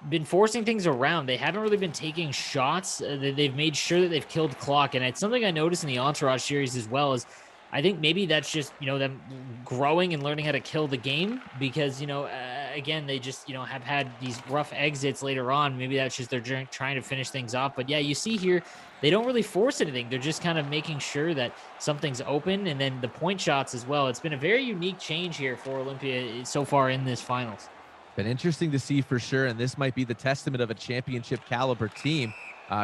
been forcing things around. They haven't really been taking shots. They've made sure that they've killed clock. And it's something I noticed in the Entourage series as well, is I think maybe that's just, them growing and learning how to kill the game because, again, they just, have had these rough exits later on. Maybe that's just they're trying to finish things off. But yeah, you see here, they don't really force anything. They're just kind of making sure that something's open. And then the point shots as well. It's been a very unique change here for Olympia so far in this finals. Been interesting to see for sure. And this might be the testament of a championship caliber team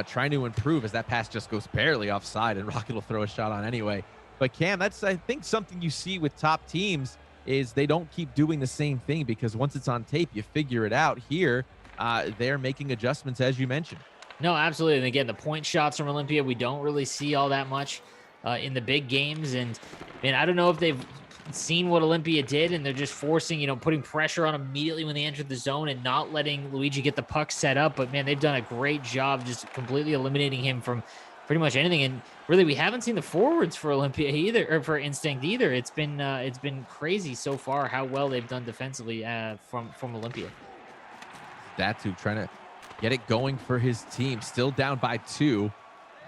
trying to improve as that pass just goes barely offside and Rocket will throw a shot on anyway. But Cam, that's, I think, something you see with top teams is they don't keep doing the same thing because once it's on tape, you figure it out. Here, they're making adjustments, as you mentioned. No, absolutely. And again, the point shots from Olympia, we don't really see all that much in the big games. And, man, I don't know if they've seen what Olympia did and they're just forcing, putting pressure on immediately when they enter the zone and not letting Luigi get the puck set up. But, man, they've done a great job just completely eliminating him from pretty much anything. And really, we haven't seen the forwards for Olympia either, or for Instinct either. It's been crazy so far how well they've done defensively from Olympia. Datu trying to get it going for his team. Still down by 2.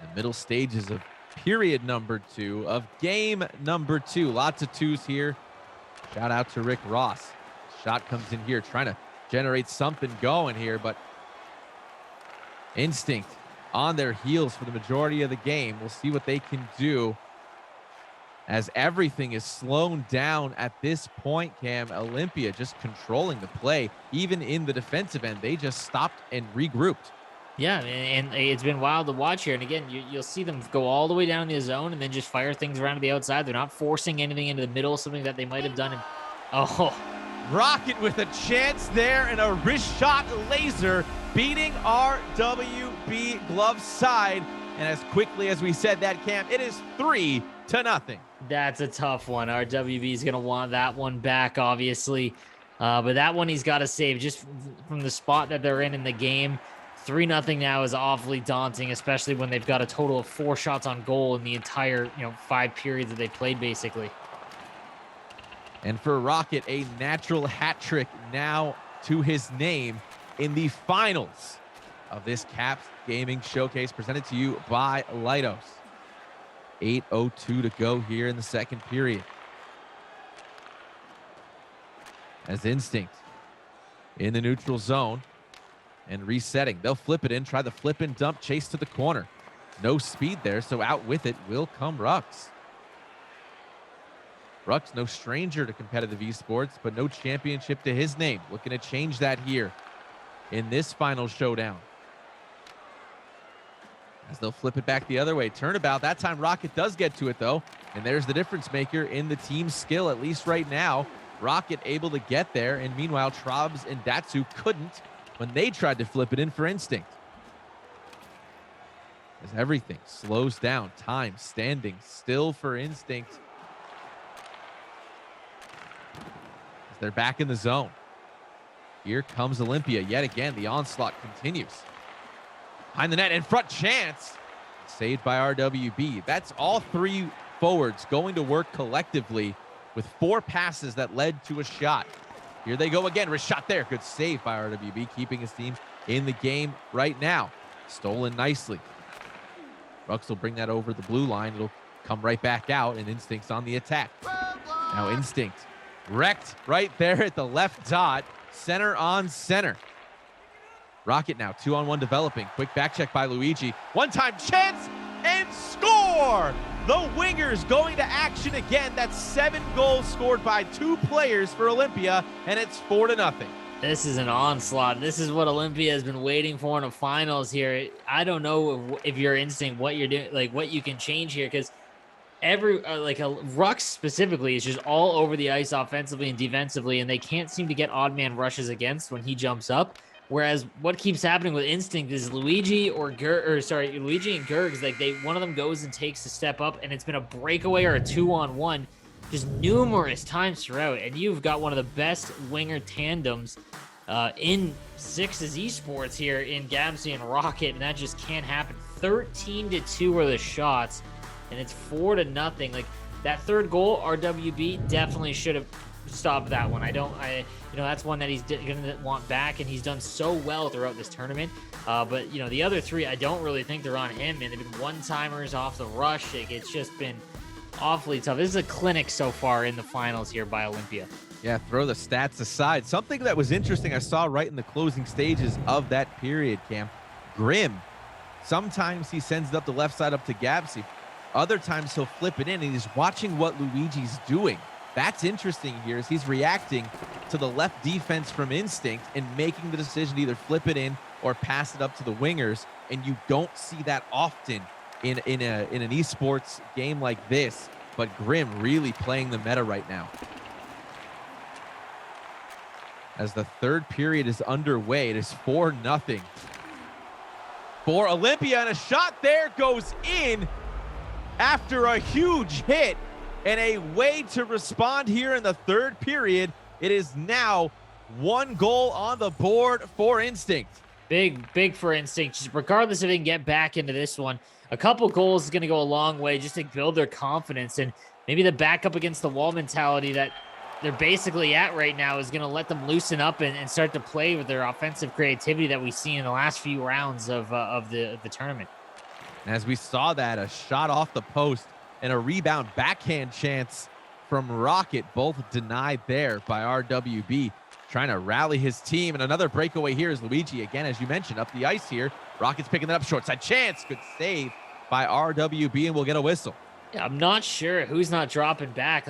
The middle stages of period number 2 of game number 2. Lots of 2s here. Shout out to Rick Ross. Shot comes in here, trying to generate something going here, but Instinct on their heels for the majority of the game. We'll see what they can do as everything is slowed down at this point, Cam. Olympia just controlling the play. Even in the defensive end, they just stopped and regrouped. Yeah, and it's been wild to watch here. And again, you'll see them go all the way down in the zone and then just fire things around to the outside. They're not forcing anything into the middle, something that they might have done. Rocket with a chance there and a wrist shot laser beating RWB glove side. And as quickly as we said that, Cam, it is 3-0. That's a tough one. RWB is going to want that one back, obviously. But that one he's got to save just from the spot that they're in the game. 3-0 now is awfully daunting, especially when they've got a total of 4 shots on goal in the entire 5 periods that they played, basically. And for Rocket, a natural hat trick now to his name in the finals of this Caps Gaming Showcase presented to you by Leidos. 8:02 to go here in the second period. As Instinct in the neutral zone and resetting. They'll flip it in, try the flip and dump, chase to the corner. No speed there, so out with it will come Rux. Rux, no stranger to competitive esports, but no championship to his name. Looking to change that here in this final showdown. As they'll flip it back the other way. Turnabout. That time Rocket does get to it, though. And there's the difference maker in the team's skill, at least right now. Rocket able to get there, and meanwhile, Trobs and Datsu couldn't when they tried to flip it in for Instinct. As everything slows down. Time standing still for Instinct. As they're back in the zone. Here comes Olympia yet again. The onslaught continues. Behind the net, in front chance. saved by RWB. That's all three forwards going to work collectively with 4 passes that led to a shot. Here they go again. Wrist shot there. Good save by RWB, keeping his team in the game right now. Stolen nicely. Rux will bring that over the blue line. It'll come right back out, and Instinct's on the attack. Now Instinct wrecked right there at the left dot. Center on center. Rocket now 2-on-1 developing. Quick back check by Luigi. One-time chance and score! The Wingers going to action again. That's 7 goals scored by 2 players for Olympia, and it's 4-0. This is an onslaught. This is what Olympia has been waiting for in the finals here. I don't know if your Instinct, what you're doing, like what you can change here, because Rux specifically is just all over the ice offensively and defensively, and they can't seem to get odd man rushes against when he jumps up. Whereas what keeps happening with Instinct is Luigi and Gergs, like one of them goes and takes a step up, and it's been a breakaway or a 2-on-1 just numerous times throughout. And you've got one of the best winger tandems in Sixes esports here in Gabsy and Rocket, and that just can't happen. 13-2 are the shots, and it's 4-0. Like that third goal, RWB definitely should have stopped that one. That's one that he's gonna want back, and he's done so well throughout this tournament. But the other 3, I don't really think they're on him, and they've been one-timers off the rush. It's just been awfully tough. This is a clinic so far in the finals here by Olympia. Yeah, throw the stats aside. Something that was interesting I saw right in the closing stages of that period, Cam. Grim, sometimes he sends it up the left side up to Gabsy. Other times he'll flip it in, and he's watching what Luigi's doing. That's interesting here, is he's reacting to the left defense from Instinct and making the decision to either flip it in or pass it up to the wingers. And you don't see that often in an esports game like this. But Grim really playing the meta right now. As the third period is underway, it is 4-0 for Olympia, and a shot there goes in after a huge hit. And a way to respond here in the third period. It is now 1 goal on the board for Instinct. Big for Instinct. Just regardless if they can get back into this one, a couple goals is going to go a long way just to build their confidence. And maybe the backup against the wall mentality that they're basically at right now is going to let them loosen up and start to play with their offensive creativity that we've seen in the last few rounds of the tournament. And as we saw that, a shot off the post and a rebound backhand chance from Rocket, both denied there by RWB, trying to rally his team. And another breakaway here is Luigi, again, as you mentioned, up the ice here. Rocket's picking that up, short side chance. Good save by RWB, and we'll get a whistle. Yeah, I'm not sure who's not dropping back.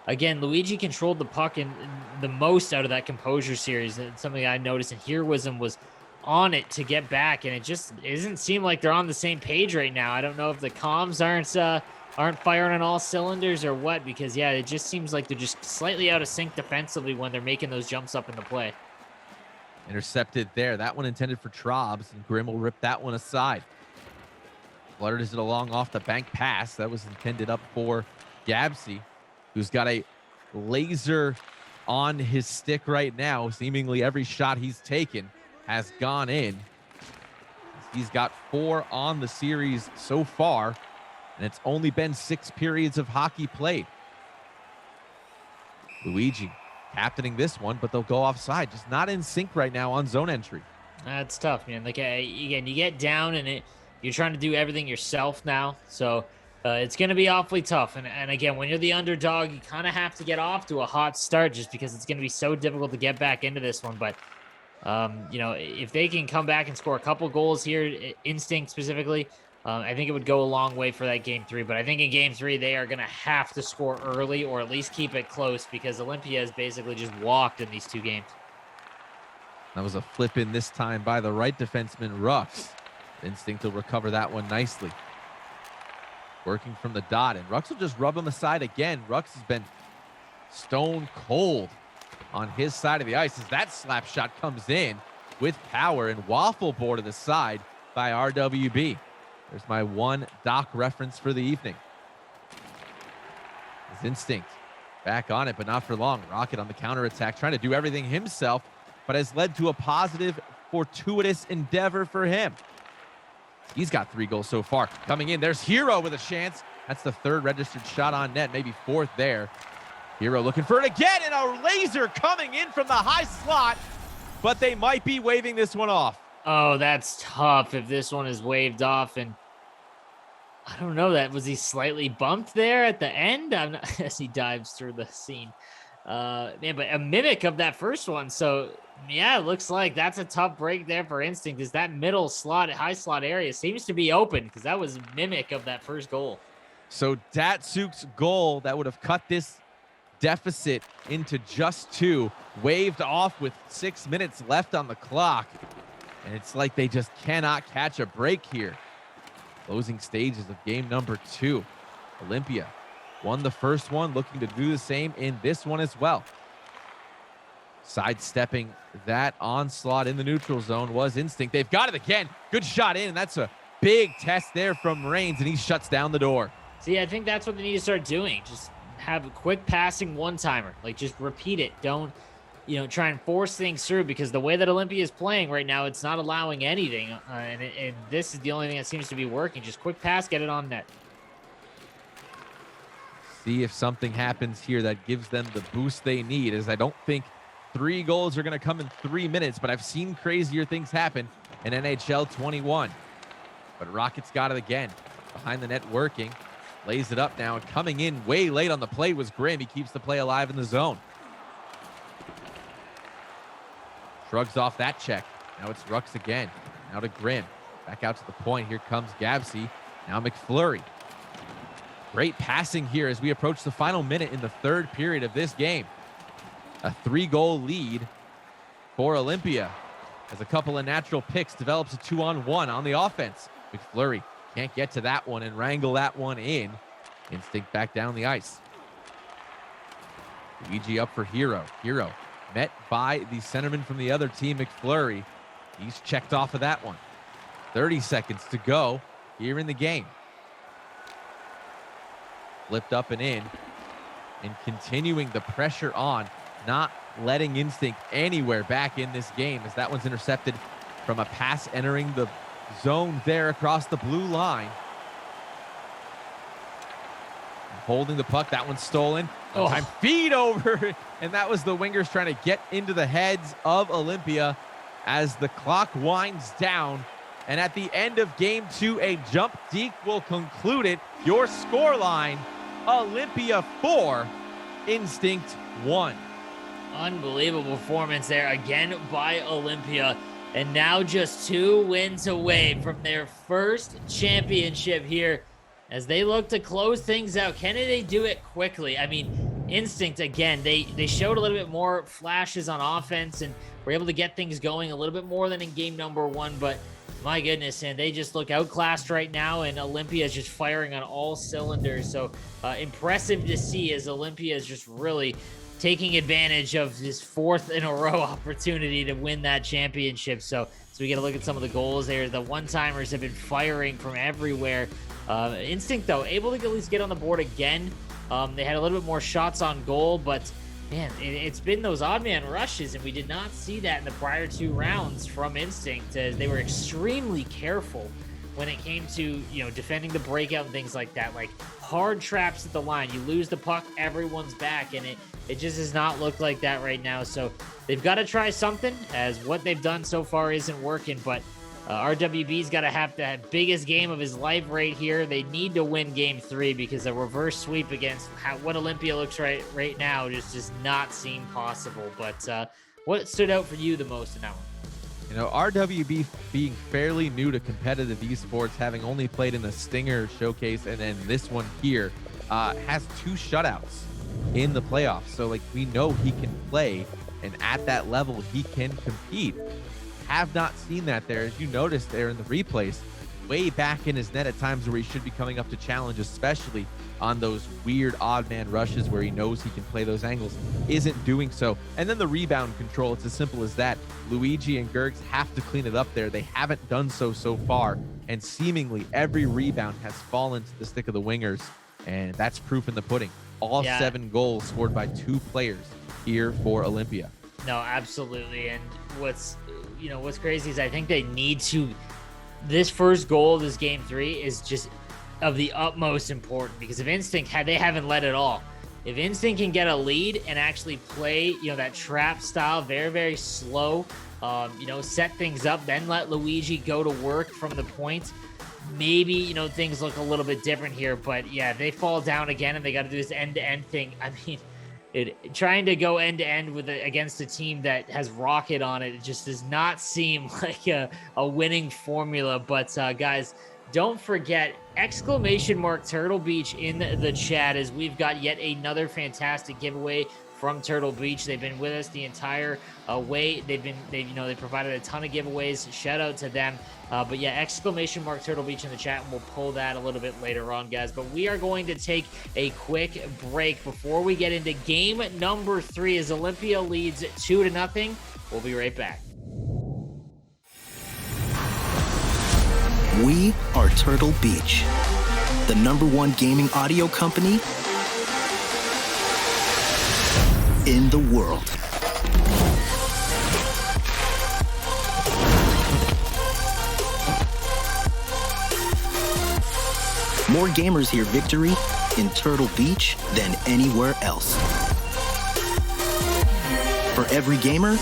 Again, Luigi controlled the puck in the most out of that composure series. It's something I noticed, and Heroism was on it to get back, and it just doesn't seem like they're on the same page right now. I don't know if the comms aren't firing on all cylinders or what, because yeah, it just seems like they're just slightly out of sync defensively when they're making those jumps up into play. Intercepted there. That one intended for Trobs, and Grim will rip that one aside. Flutters it along off the bank pass. That was intended up for Gabsy, who's got a laser on his stick right now. Seemingly every shot he's taken has gone in. He's got 4 on the series so far, and it's only been 6 periods of hockey played. Luigi captaining this one, but they'll go offside. Just not in sync right now on zone entry. That's tough, man. Again, you get down and you're trying to do everything yourself now, so it's going to be awfully tough. And again, when you're the underdog, you kind of have to get off to a hot start just because it's going to be so difficult to get back into this one. But if they can come back and score a couple goals here, Instinct specifically, I think it would go a long way for that game 3. But I think in game 3, they are going to have to score early or at least keep it close, because Olympia has basically just walked in these 2 games. That was a flip in this time by the right defenseman, Rux. Instinct will recover that one nicely. Working from the dot, and Rux will just rub him aside again. Rux has been stone cold on his side of the ice as that slap shot comes in with power, and waffle board to the side by RWB. There's my one Doc reference for the evening. His Instinct back on it, but not for long. Rocket on the counterattack, trying to do everything himself, but has led to a positive, fortuitous endeavor for him. He's got 3 goals so far. Coming in, there's Hero with a chance. That's the 3rd registered shot on net, maybe 4th there. Hero looking for it again, and a laser coming in from the high slot, but they might be waving this one off. Oh, that's tough if this one is waved off. And I don't know, that was he slightly bumped there at the end? I'm not, as he dives through the scene. Man, but a mimic of that first one. So yeah, it looks like that's a tough break there for Instinct, is that middle slot, high slot area seems to be open, because that was mimic of that first goal. So Datsuk's goal that would have cut this deficit into just 2, waved off with 6 minutes left on the clock. And it's like they just cannot catch a break here. Closing stages of game number 2. Olympia won the first one, looking to do the same in this one as well. Sidestepping that onslaught in the neutral zone was Instinct. They've got it again. Good shot in, and that's a big test there from Reigns, and he shuts down the door. See, I think that's what they need to start doing. Just have a quick passing one-timer. Like, just repeat it. Don't, try and force things through, because the way that Olympia is playing right now, it's not allowing anything. And this is the only thing that seems to be working. Just quick pass, get it on net. See if something happens here that gives them the boost they need, as I don't think 3 goals are going to come in 3 minutes, but I've seen crazier things happen in NHL 21. But Rockets got it again. Behind the net working. Lays it up now, and coming in way late on the play was Grimm. He keeps the play alive in the zone. Shrugs off that check. Now it's Rux again. Now to Grimm. Back out to the point. Here comes Gabsy. Now McFlurry. Great passing here as we approach the final minute in the 3rd period of this game. A 3-goal lead for Olympia, as a couple of natural picks develops a 2-on-1 on the offense. McFlurry can't get to that one and wrangle that one in. Instinct back down the ice. Luigi up for Hero. Hero met by the centerman from the other team, McFlurry. He's checked off of that one. 30 seconds to go here in the game. Flipped up and in, and continuing the pressure on, not letting Instinct anywhere back in this game, as that one's intercepted from a pass entering the zone there across the blue line. Holding the puck, that one's stolen. Time feed over, and that was the wingers trying to get into the heads of Olympia as the clock winds down. And at the end of game 2, a jump deke will conclude it. Your scoreline, Olympia 4, Instinct 1. Unbelievable performance there again by Olympia. And now just 2 wins away from their first championship here, as they look to close things out. Can they do it quickly? I mean, Instinct, again, they showed a little bit more flashes on offense and were able to get things going a little bit more than in game number 1, but my goodness, and they just look outclassed right now, and Olympia is just firing on all cylinders. So impressive to see, as Olympia is just really taking advantage of this 4th in a row opportunity to win that championship. So we get a look at some of the goals there. The one-timers have been firing from everywhere. Instinct, though, able to at least get on the board again. They had a little bit more shots on goal, but man, it's been those odd man rushes, and we did not see that in the prior 2 rounds from Instinct, as they were extremely careful when it came to, defending the breakout and things like that. Like hard traps at the line, you lose the puck, everyone's back, and it just does not look like that right now. So they've got to try something, as what they've done so far isn't working. But RWB's got to have the biggest game of his life right here. They need to win game 3, because a reverse sweep against what Olympia looks right now just does not seem possible. But what stood out for you the most in that one? RWB being fairly new to competitive esports, having only played in the Stinger showcase and then this one here, has 2 shutouts in the playoffs. So we know he can play, and at that level he can compete. Have not seen that there, as you noticed there in the replays, way back in his net at times where he should be coming up to challenge, especially on those weird odd man rushes where he knows he can play those angles, isn't doing so. And then the rebound control, it's as simple as that. Luigi and Gergs have to clean it up there. They haven't done so far, and seemingly every rebound has fallen to the stick of the wingers, and that's proof in the pudding. All 7 goals scored by 2 players here for Olympia. No, absolutely. And what's crazy is I think they need to this first goal of this game 3 is just of the utmost importance, because if Instinct they haven't led at all. If Instinct can get a lead and actually play, that trap style, very, very slow, set things up, then let Luigi go to work from the point, maybe, things look a little bit different here. But yeah, if they fall down again and they got to do this end-to-end thing, I mean, trying to go end-to-end against a team that has Rocket on it, it just does not seem like a winning formula. But guys, don't forget, !Turtle Beach in the chat, as we've got yet another fantastic giveaway from Turtle Beach. They've been with us the entire way. They provided a ton of giveaways. Shout out to them. But yeah, !Turtle Beach in the chat, and we'll pull that a little bit later on, guys. But we are going to take a quick break before we get into game number 3 as Olympia leads 2-0. We'll be right back. We are Turtle Beach, the #1 gaming audio company in the world. More gamers hear victory in Turtle Beach than anywhere else. For every gamer,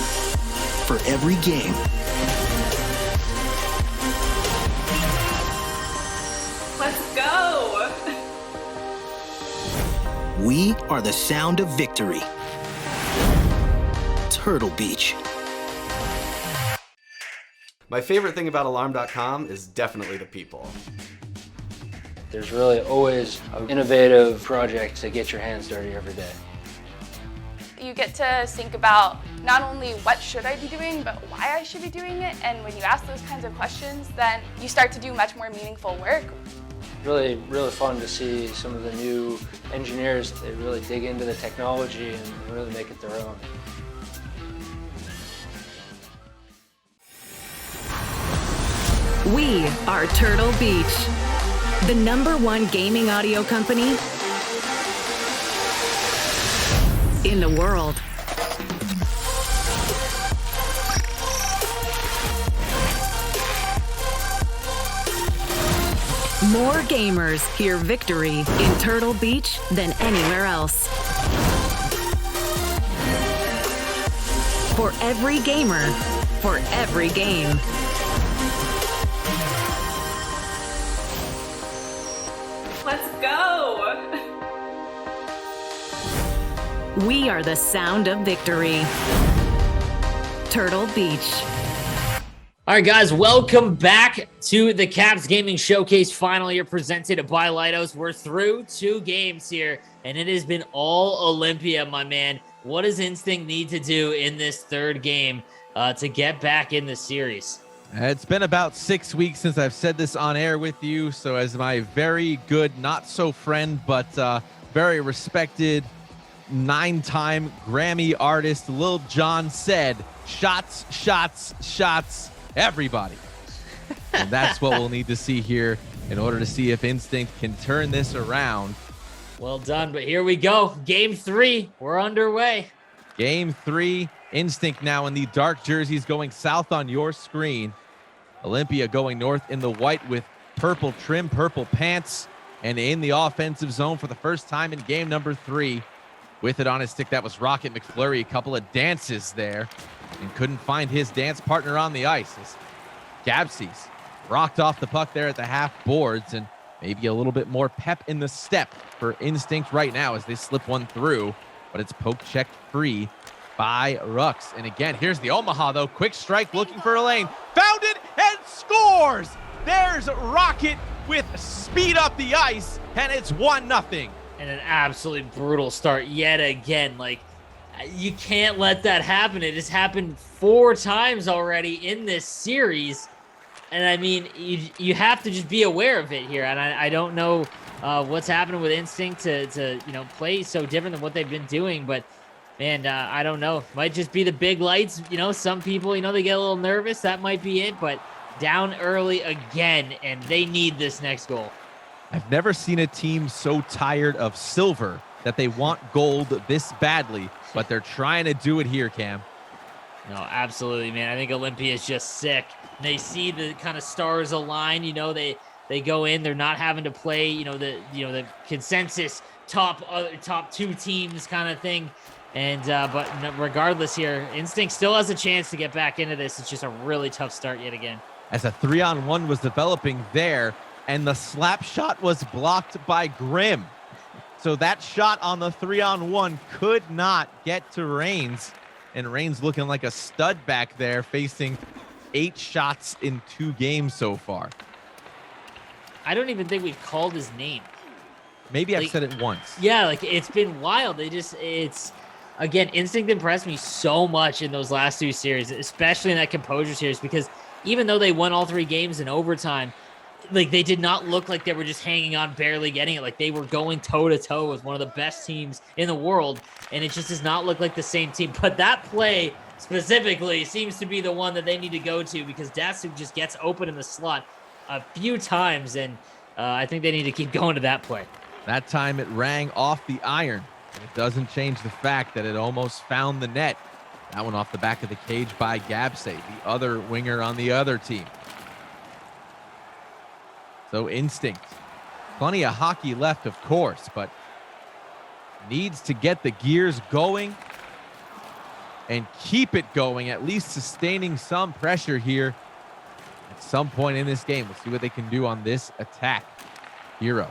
for every game. Let's go! We are the sound of victory. Turtle Beach. My favorite thing about Alarm.com is definitely the people. There's really always an innovative project to get your hands dirty every day. You get to think about not only what should I be doing, but why I should be doing it. And when you ask those kinds of questions, then you start to do much more meaningful work. Really fun to see some of the new engineers. They really dig into the technology and really make it their own. We are Turtle Beach, the #1 gaming audio company in the world. More gamers hear victory in Turtle Beach than anywhere else. For every gamer, for every game. Let's go! We are the sound of victory. Turtle Beach. All right, guys, welcome back to the Caps Gaming Showcase final year presented by Leidos. We're through 2 games here, and it has been all Olympia, my man. What does Instinct need to do in this 3rd game to get back in the series? It's been about 6 weeks since I've said this on air with you, so as my very good, not so friend, but very respected 9-time Grammy artist Lil Jon said, shots, shots, shots, everybody. And that's what we'll need to see here in order to see if Instinct can turn this around. Well done, but here we go. Game 3, we're underway. Game 3, Instinct now in the dark jerseys going south on your screen. Olympia going north in the white with purple trim, purple pants, and in the offensive zone for the first time in game number 3. With it on his stick, that was Rocket McFlurry. A couple of dances there, and couldn't find his dance partner on the ice. As Gabsies rocked off the puck there at the half boards, and maybe a little bit more pep in the step for Instinct right now as they slip one through, but it's poke checked free by Rux. And again, here's the Omaha, though. Quick strike looking for a lane. Found it and scores! There's Rocket with speed up the ice, and it's 1-0. And an absolutely brutal start yet again. Like, you can't let that happen. It has happened 4 times already in this series. And I mean, you have to just be aware of it here. And I don't know what's happening with Instinct to play so different than what they've been doing. But man, I don't know. Might just be the big lights. Some people, they get a little nervous. That might be it. But down early again, and they need this next goal. I've never seen a team so tired of silver that they want gold this badly, but they're trying to do it here, Cam. No, absolutely, man. I think Olympia is just sick and they see the kind of stars align. You know, they go in. They're not having to play. You know, the consensus top 2 teams kind of thing. And but regardless, here Instinct still has a chance to get back into this. It's just a really tough start yet again. As a 3-on-1 was developing there, and the slap shot was blocked by Grim. So that shot on the 3-on-1 could not get to Reigns. And Reigns looking like a stud back there, facing 8 shots in 2 games so far. I don't even think we've called his name. Maybe I've said it once. Yeah, like it's been wild. Again, Instinct impressed me so much in those last 2 series, especially in that Composure series, because even though they won all 3 games in overtime, like they did not look like they were just hanging on, barely getting it. Like they were going toe-to-toe with one of the best teams in the world, and it just does not look like the same team. But that play specifically seems to be the one that they need to go to, because Datsuk just gets open in the slot a few times, and I think they need to keep going to that play. That time it rang off the iron. And it doesn't change the fact that it almost found the net. That one off the back of the cage by Gabse, the other winger on the other team. So Instinct, plenty of hockey left, of course, but needs to get the gears going and keep it going, at least sustaining some pressure here at some point in this game. We'll see what they can do on this attack. Hero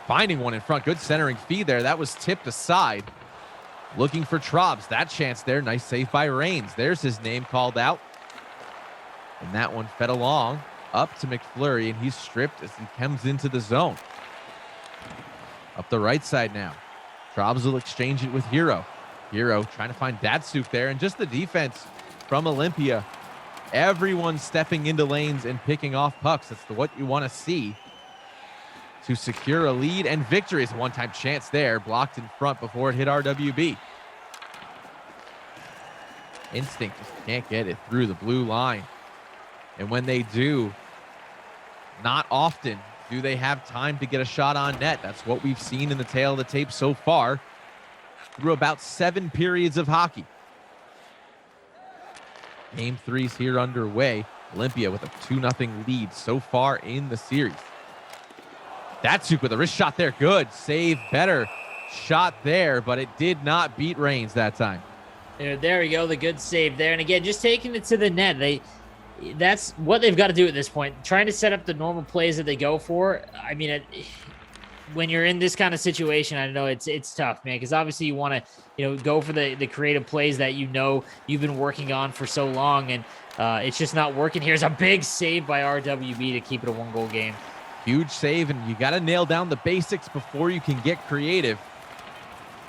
finding one in front. Good centering feed there. That was tipped aside. Looking for Trobs. That chance there. Nice save by Reigns. There's his name called out. And that one fed along up to McFlurry, and he's stripped as he comes into the zone. Up the right side now. Trobs will exchange it with Hero. Hero trying to find Datsuk there, and just the defense from Olympia. Everyone stepping into lanes and picking off pucks. That's what you want to see to secure a lead and victory. Is a one-time chance there, blocked in front before it hit RWB. Instinct just can't get it through the blue line. And when they do, not often do they have time to get a shot on net. That's what we've seen in the tail of the tape so far through about 7 periods of hockey. Game 3's here underway. Olympia with a 2-0 lead so far in the series. Datsuk with a wrist shot there. Good save, better shot there, but it did not beat Reigns that time. There we go, the good save there. And again, just taking it to the net. That's what they've got to do at this point. Trying to set up the normal plays that they go for. I mean, when you're in this kind of situation, I know it's tough, man, because obviously you want to go for the creative plays that you've been working on for so long, and it's just not working. Here's a big save by RWB to keep it a 1-goal game. Huge save, and you got to nail down the basics before you can get creative.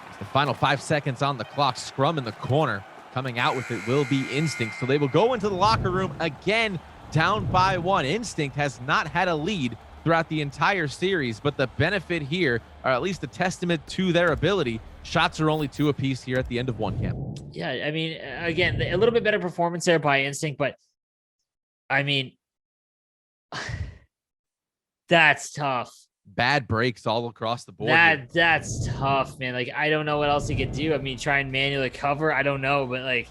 It's the final 5 seconds on the clock. Scrum in the corner. Coming out with it will be Instinct. So they will go into the locker room again, down by 1. Instinct has not had a lead throughout the entire series, but the benefit here, or at least a testament to their ability, shots are only 2 apiece here at the end of 1 camp. Yeah, I mean, again, a little bit better performance there by Instinct, but I mean, that's tough. Bad breaks all across the board. That's tough, man. Like, I don't know what else he could do. I mean, try and manually cover. I don't know, but like,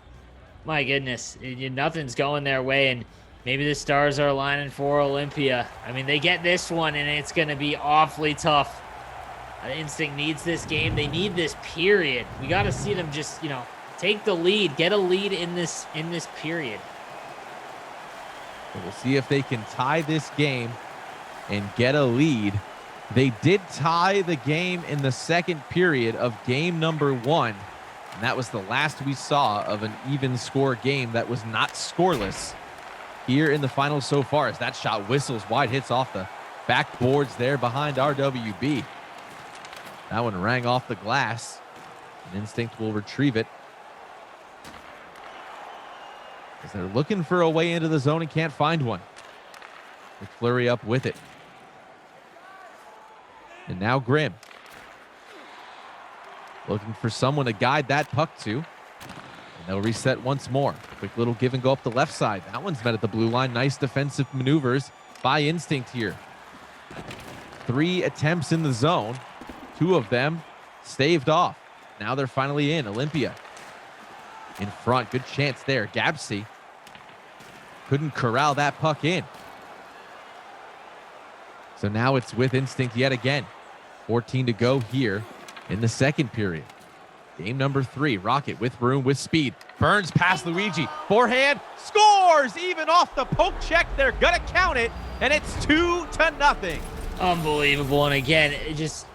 my goodness, nothing's going their way, and maybe the stars are aligning for Olympia. I mean, they get this one, and it's going to be awfully tough. Instinct needs this game. They need this period. We got to see them just, take the lead, get a lead in this period. So we'll see if they can tie this game and get a lead. They did tie the game in the second period of game number 1. And that was the last we saw of an even score game that was not scoreless here in the finals so far, as that shot whistles wide, hits off the backboards there behind RWB. That one rang off the glass, and Instinct will retrieve it, as they're looking for a way into the zone and can't find one. McFlurry up with it. And now Grim, looking for someone to guide that puck to. And they'll reset once more. Quick little give and go up the left side. That one's met at the blue line. Nice defensive maneuvers by Instinct here. 3 attempts in the zone. 2 of them staved off. Now they're finally in. Olympia in front. Good chance there. Gabse couldn't corral that puck in. So now it's with Instinct yet again. 14 to go here in the second period. Game number 3, Rocket with room, with speed. Burns past Luigi. Forehand, scores! Even off the poke check, they're gonna count it, and it's 2-0. Unbelievable. And again, just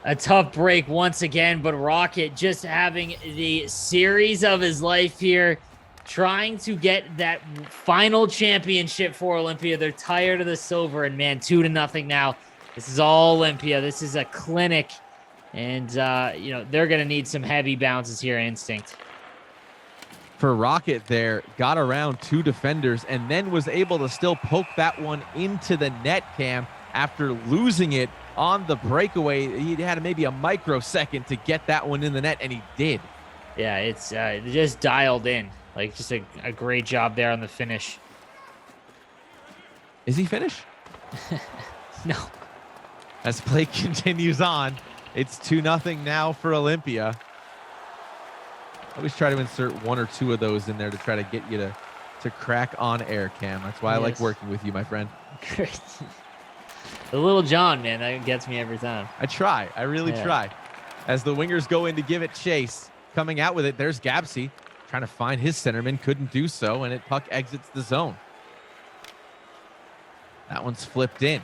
a tough break once again, but Rocket just having the series of his life here, trying to get that final championship for Olympia. They're tired of the silver, and man, 2-0 now. This is all Olympia. This is a clinic. And, you know, they're going to need some heavy bounces here, Instinct. For Rocket there, got around 2 defenders and then was able to still poke that one into the net, Cam, after losing it on the breakaway. He had maybe a microsecond to get that one in the net, and he did. Yeah, it's just dialed in. Like, just a great job there on the finish. Is he finished? No. As play continues on, it's 2-0 now for Olympia. I always try to insert 1 or 2 of those in there to try to get you to crack on air, Cam. That's why I like working with you, my friend. Great. The little John, man, that gets me every time. I try. I really try. As the wingers go in to give it chase, coming out with it, there's Gabsy trying to find his centerman. Couldn't do so, and puck exits the zone. That one's flipped in.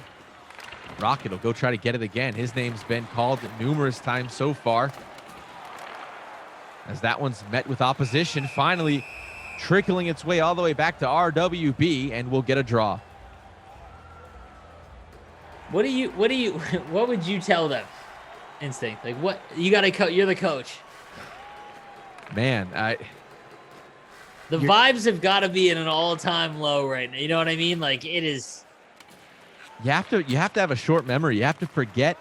Rocket will go try to get it again. His name's been called numerous times so far. As that one's met with opposition, finally trickling its way all the way back to RWB, and we'll get a draw. What would you tell them, Instinct? Like, what you got to you're the coach. Man, the vibes have got to be in an all-time low right now. You know what I mean? Like, it is. You have to have a short memory. You have to forget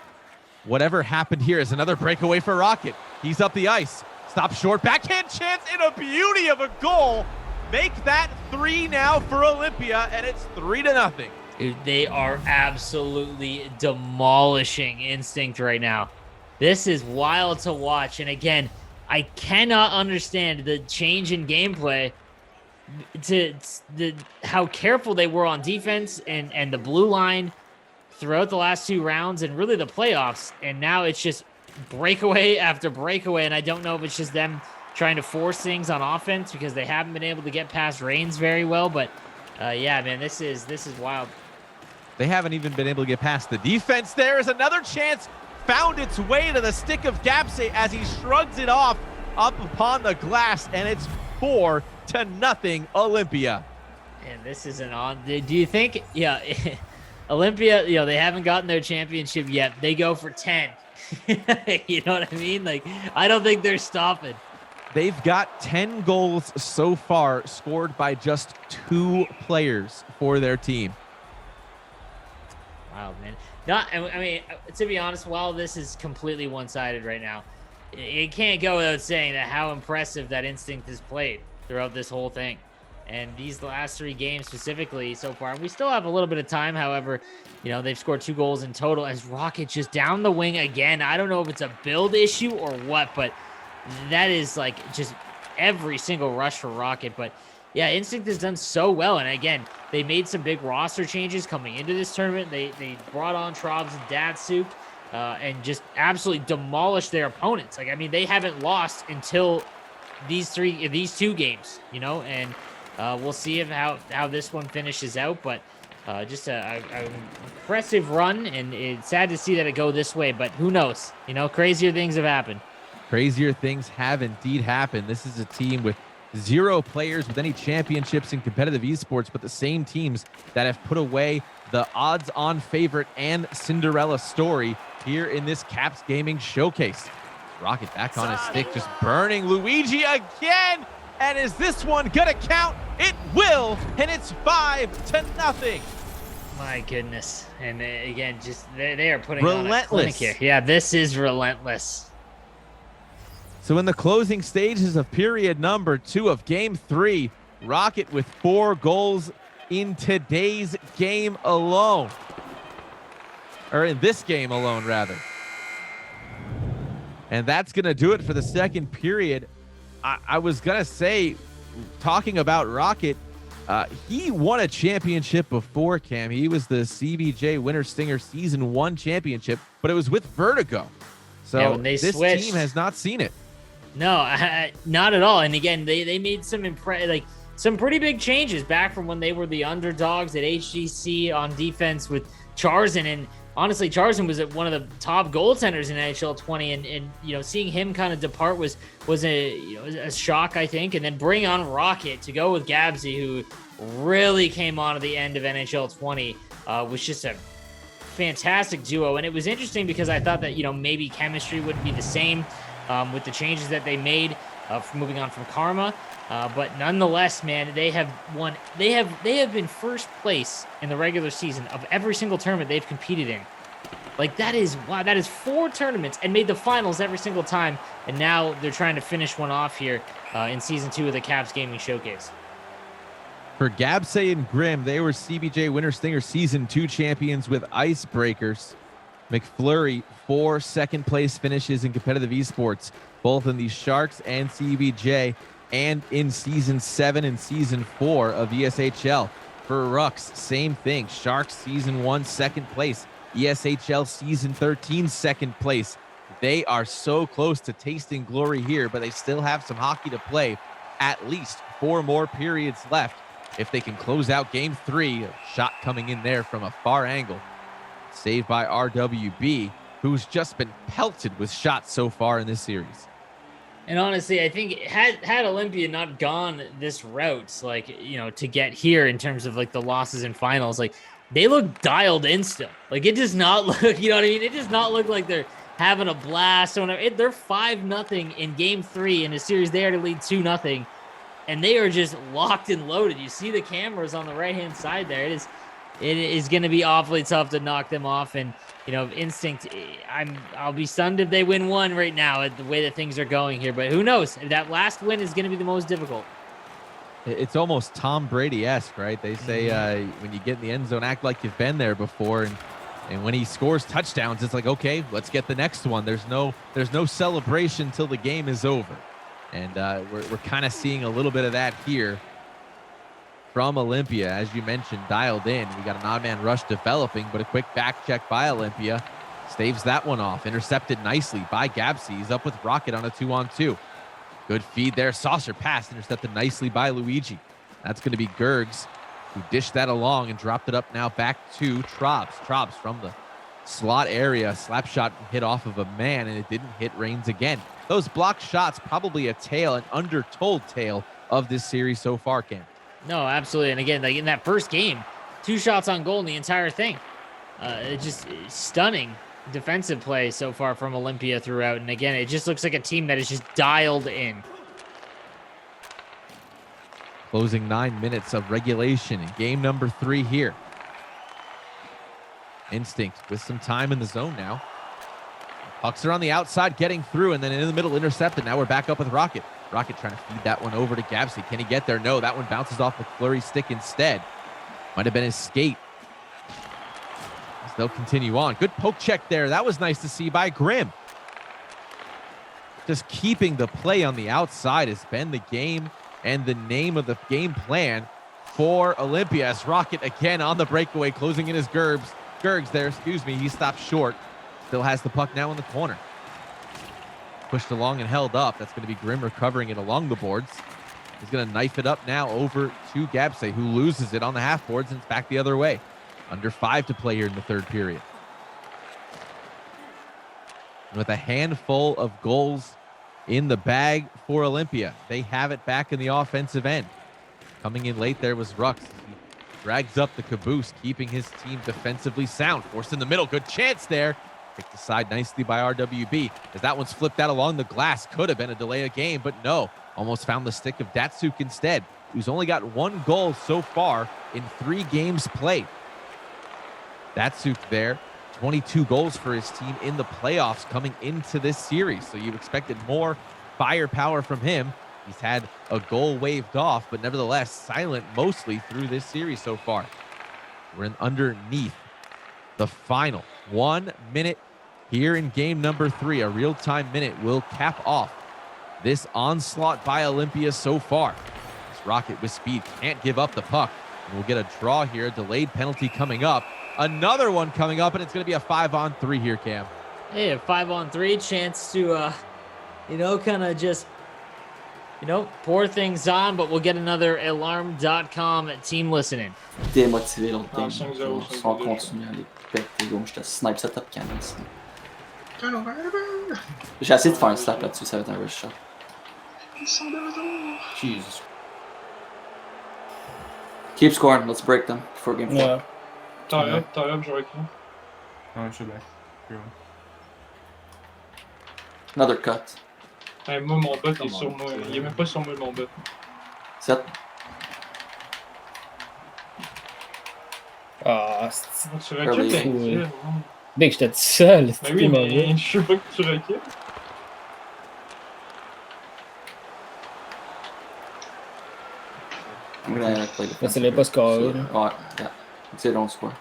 whatever happened here. Is another breakaway for Rocket. He's up the ice. Stop short. Backhand chance in a beauty of a goal. Make that 3 now for Olympia, and it's 3-0. Dude, they are absolutely demolishing Instinct right now. This is wild to watch. And again, I cannot understand the change in gameplay to how careful they were on defense and the blue line throughout the last 2 rounds and really the playoffs. And now it's just breakaway after breakaway. And I don't know if it's just them trying to force things on offense because they haven't been able to get past Reigns very well. But yeah, man, this is wild. They haven't even been able to get past the defense. There is another chance. Found its way to the stick of Gapse as he shrugs it off up upon the glass, and it's 4-0 Olympia. And this isn't on. Do you think, Olympia, they haven't gotten their championship yet. They go for 10. You know what I mean? Like, I don't think they're stopping. They've got 10 goals so far scored by just 2 players for their team. Wow, man. I mean, to be honest, while this is completely one-sided right now, it can't go without saying that how impressive that Instinct has played throughout this whole thing. And these last 3 games specifically so far, we still have a little bit of time. However, they've scored 2 goals in total as Rocket just down the wing again. I don't know if it's a build issue or what, but that is like just every single rush for Rocket. But yeah, Instinct has done so well. And again, they made some big roster changes coming into this tournament. They brought on Trobs and Datsuk and just absolutely demolished their opponents. Like, I mean, they haven't lost until these 2 games, and we'll see how this one finishes out. But just an impressive run, and it's sad to see that it go this way, but who knows? Crazier things have happened. Crazier things have indeed happened. This is a team with 0 players with any championships in competitive esports, but the same teams that have put away the odds-on favorite and Cinderella story here in this Caps Gaming showcase. Rocket back on his stick, just burning Luigi again. And is this one gonna count? It will, and it's 5-0. My goodness. And again, just they are putting relentless on a clinic here. Yeah, this is relentless. So in the closing stages of period number 2 of game 3, Rocket with 4 goals in today's game alone. Or in this game alone, rather. And that's going to do it for the second period. I was going to say, talking about Rocket, He won a championship before, Cam. He was the CBJ Winter Stinger Season 1 championship, but it was with Vertigo. So Yeah, when they this switched- team has not seen it. No, not at all. And again, they made some pretty big changes back from when they were the underdogs at HGC on defense with Charzan. And honestly, Charzan was one of the top goaltenders in NHL 20, and seeing him kind of depart was a shock, I think. And then bring on Rocket to go with Gabsy, who really came on at the end of NHL 20, was just a fantastic duo. And it was interesting because I thought that maybe chemistry wouldn't be the same with the changes that they made from moving on from Karma. But nonetheless, man, they have won. They have been first place in the regular season of every single tournament they've competed in. Like, that is 4 tournaments and made the finals every single time. And now they're trying to finish one off here in season 2 of the Caps Gaming Showcase. For Gabsay and Grimm, they were CBJ Winter Stinger Season 2 champions with Icebreakers. McFlurry, 4 second-place finishes in competitive esports, both in the Sharks and CBJ, and in Season 7 and Season 4 of ESHL. For Rux, same thing. Sharks Season 1, second place. ESHL Season 13, second place. They are so close to tasting glory here, but they still have some hockey to play. At least 4 more periods left. If they can close out Game 3, a shot coming in there from a far angle. Saved by RWB, who's just been pelted with shots so far in this series. And honestly, I think had Olympia not gone this route, to get here in terms of the losses in finals, they look dialed in still. It does not look, you know what I mean? It does not look like they're having a blast or whatever. They're 5-0 in Game 3 in a series they are to lead 2-0, and they are just locked and loaded. You see the cameras on the right-hand side there. It is going to be awfully tough to knock them off. And Instinct, I'll be stunned if they win one right now at the way that things are going here. But who knows? That last win is going to be the most difficult. It's almost Tom Brady-esque, right? They say when you get in the end zone, act like you've been there before. And when he scores touchdowns, it's like, okay, let's get the next one. There's no celebration till the game is over. And we're kind of seeing a little bit of that here from Olympia, as you mentioned, dialed in. We got an odd man rush developing, but a quick back check by Olympia staves that one off. Intercepted nicely by Gabsy. He's up with Rocket on a 2-on-2. Good feed there. Saucer pass intercepted nicely by Luigi. That's going to be Gergs, who dished that along and dropped it up now back to Trobs. Trobs from the slot area. Slap shot hit off of a man, and it didn't hit Reigns again. Those blocked shots, probably an undertold tale of this series so far, Cam. No, absolutely. And again, in that first game, 2 shots on goal in the entire thing. It's just stunning defensive play so far from Olympia throughout. And again, it just looks like a team that is just dialed in. Closing 9 minutes of regulation in game number 3 here. Instinct with some time in the zone now. Pucks are on the outside, getting through, and then in the middle, intercepted. Now we're back up with Rocket. Rocket trying to feed that one over to Gabsy. Can he get there? No, that one bounces off McFlurry's stick instead. Might have been his skate. As they'll continue on. Good poke check there. That was nice to see by Grimm. Just keeping the play on the outside has been the game and the name of the game plan for Olympia. As Rocket again on the breakaway, closing in his Gergs there, he stopped short. Still has the puck now in the corner. Pushed along and held up. That's going to be Grimm recovering it along the boards. He's going to knife it up now over to Gabsay, who loses it on the half boards, and it's back the other way. Under 5 to play here in the third period. And with a handful of goals in the bag for Olympia, they have it back in the offensive end. Coming in late there was Rux. He drags up the caboose, keeping his team defensively sound. Forced in the middle. Good chance there. Picked aside nicely by RWB. As that one's flipped out along the glass. Could have been a delay of game, but no. Almost found the stick of Datsuk instead, who's only got 1 goal so far in 3 games played. Datsuk there, 22 goals for his team in the playoffs coming into this series. So you expected more firepower from him. He's had a goal waved off, but nevertheless silent mostly through this series so far. We're underneath the final 1 minute here in game number 3. A real-time minute will cap off this onslaught by Olympia so far. As Rocket with speed can't give up the puck. And we'll get a draw here, delayed penalty coming up. Another one coming up, and it's going to be a 5-on-3 here, Cam. Hey, a 5-on-3 chance to, kind of just, pour things on, but we'll get another Alarm.com team listening. Démotivé l'autre game. Sans continuer à les péter, gros. J'étais snipe setup cannon. J'ai essayé de faire un slap là-dessus, ça va être un rush shot. Jesus. Keep scoring, let's break them before game 4. Yeah. Tie up, j'aurais cru. Ouais, je sais bien. Another cut. Hey, moi, mon bot est sur moi. Il est même pas sur moi, mon bot. 7. Ah, tu recules, Mec, j'étais tout seul. Mais oui, mais je sais pas que tu recules. I'm gonna play defense. C'est les pas scoré. Ouais, yeah. They don't score.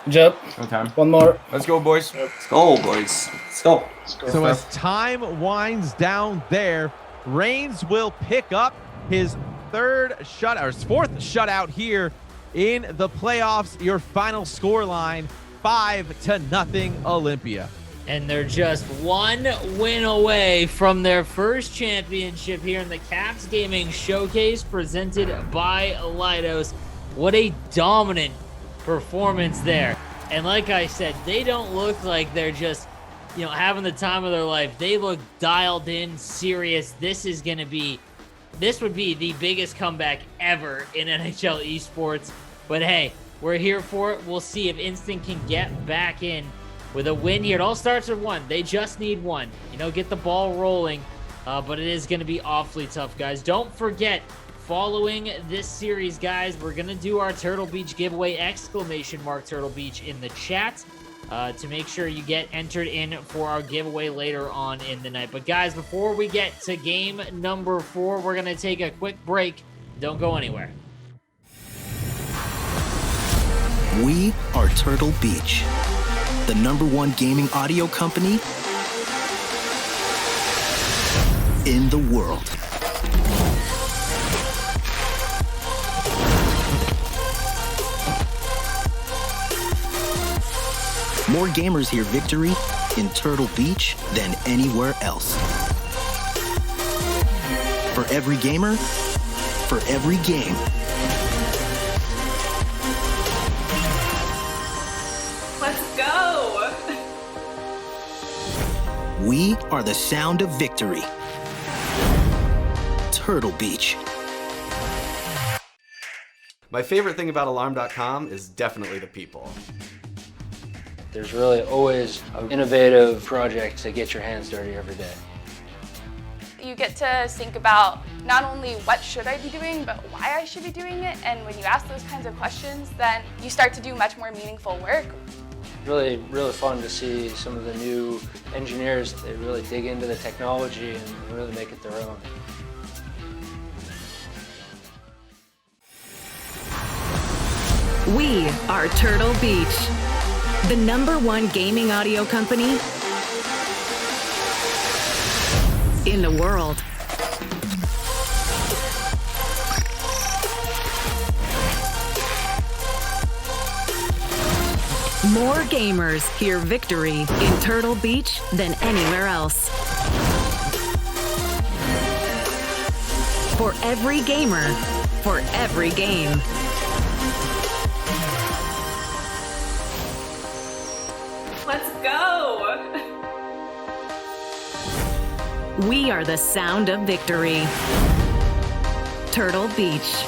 Jump. No time. One more. Let's go, boys. Let's go, boys. Let's go. So as time winds down there, Reigns will pick up his fourth shutout here in the playoffs. Your final score line, 5-0 Olympia. And they're just one win away from their first championship here in the Caps Gaming Showcase presented by Leidos. What a dominant performance there. And like I said, they don't look like they're just, having the time of their life. They look dialed in, serious. This would be the biggest comeback ever in NHL esports. But hey, we're here for it. We'll see if Instinct can get back in with a win here. It all starts with one. They just need one. Get the ball rolling. But it is going to be awfully tough, guys. Don't forget, following this series, guys, we're going to do our Turtle Beach giveaway, ! Turtle Beach in the chat to make sure you get entered in for our giveaway later on in the night. But guys, before we get to game number 4, we're going to take a quick break. Don't go anywhere. We are Turtle Beach, the #1 gaming audio company in the world. More gamers hear victory in Turtle Beach than anywhere else. For every gamer, for every game. Let's go! We are the sound of victory. Turtle Beach. My favorite thing about Alarm.com is definitely the people. There's really always an innovative project to get your hands dirty every day. You get to think about not only what should I be doing, but why I should be doing it. And when you ask those kinds of questions, then you start to do much more meaningful work. Really fun to see some of the new engineers. They really dig into the technology and really make it their own. We are Turtle Beach, the #1 gaming audio company in the world. More gamers hear victory in Turtle Beach than anywhere else. For every gamer, for every game. Let's go! We are the sound of victory. Turtle Beach.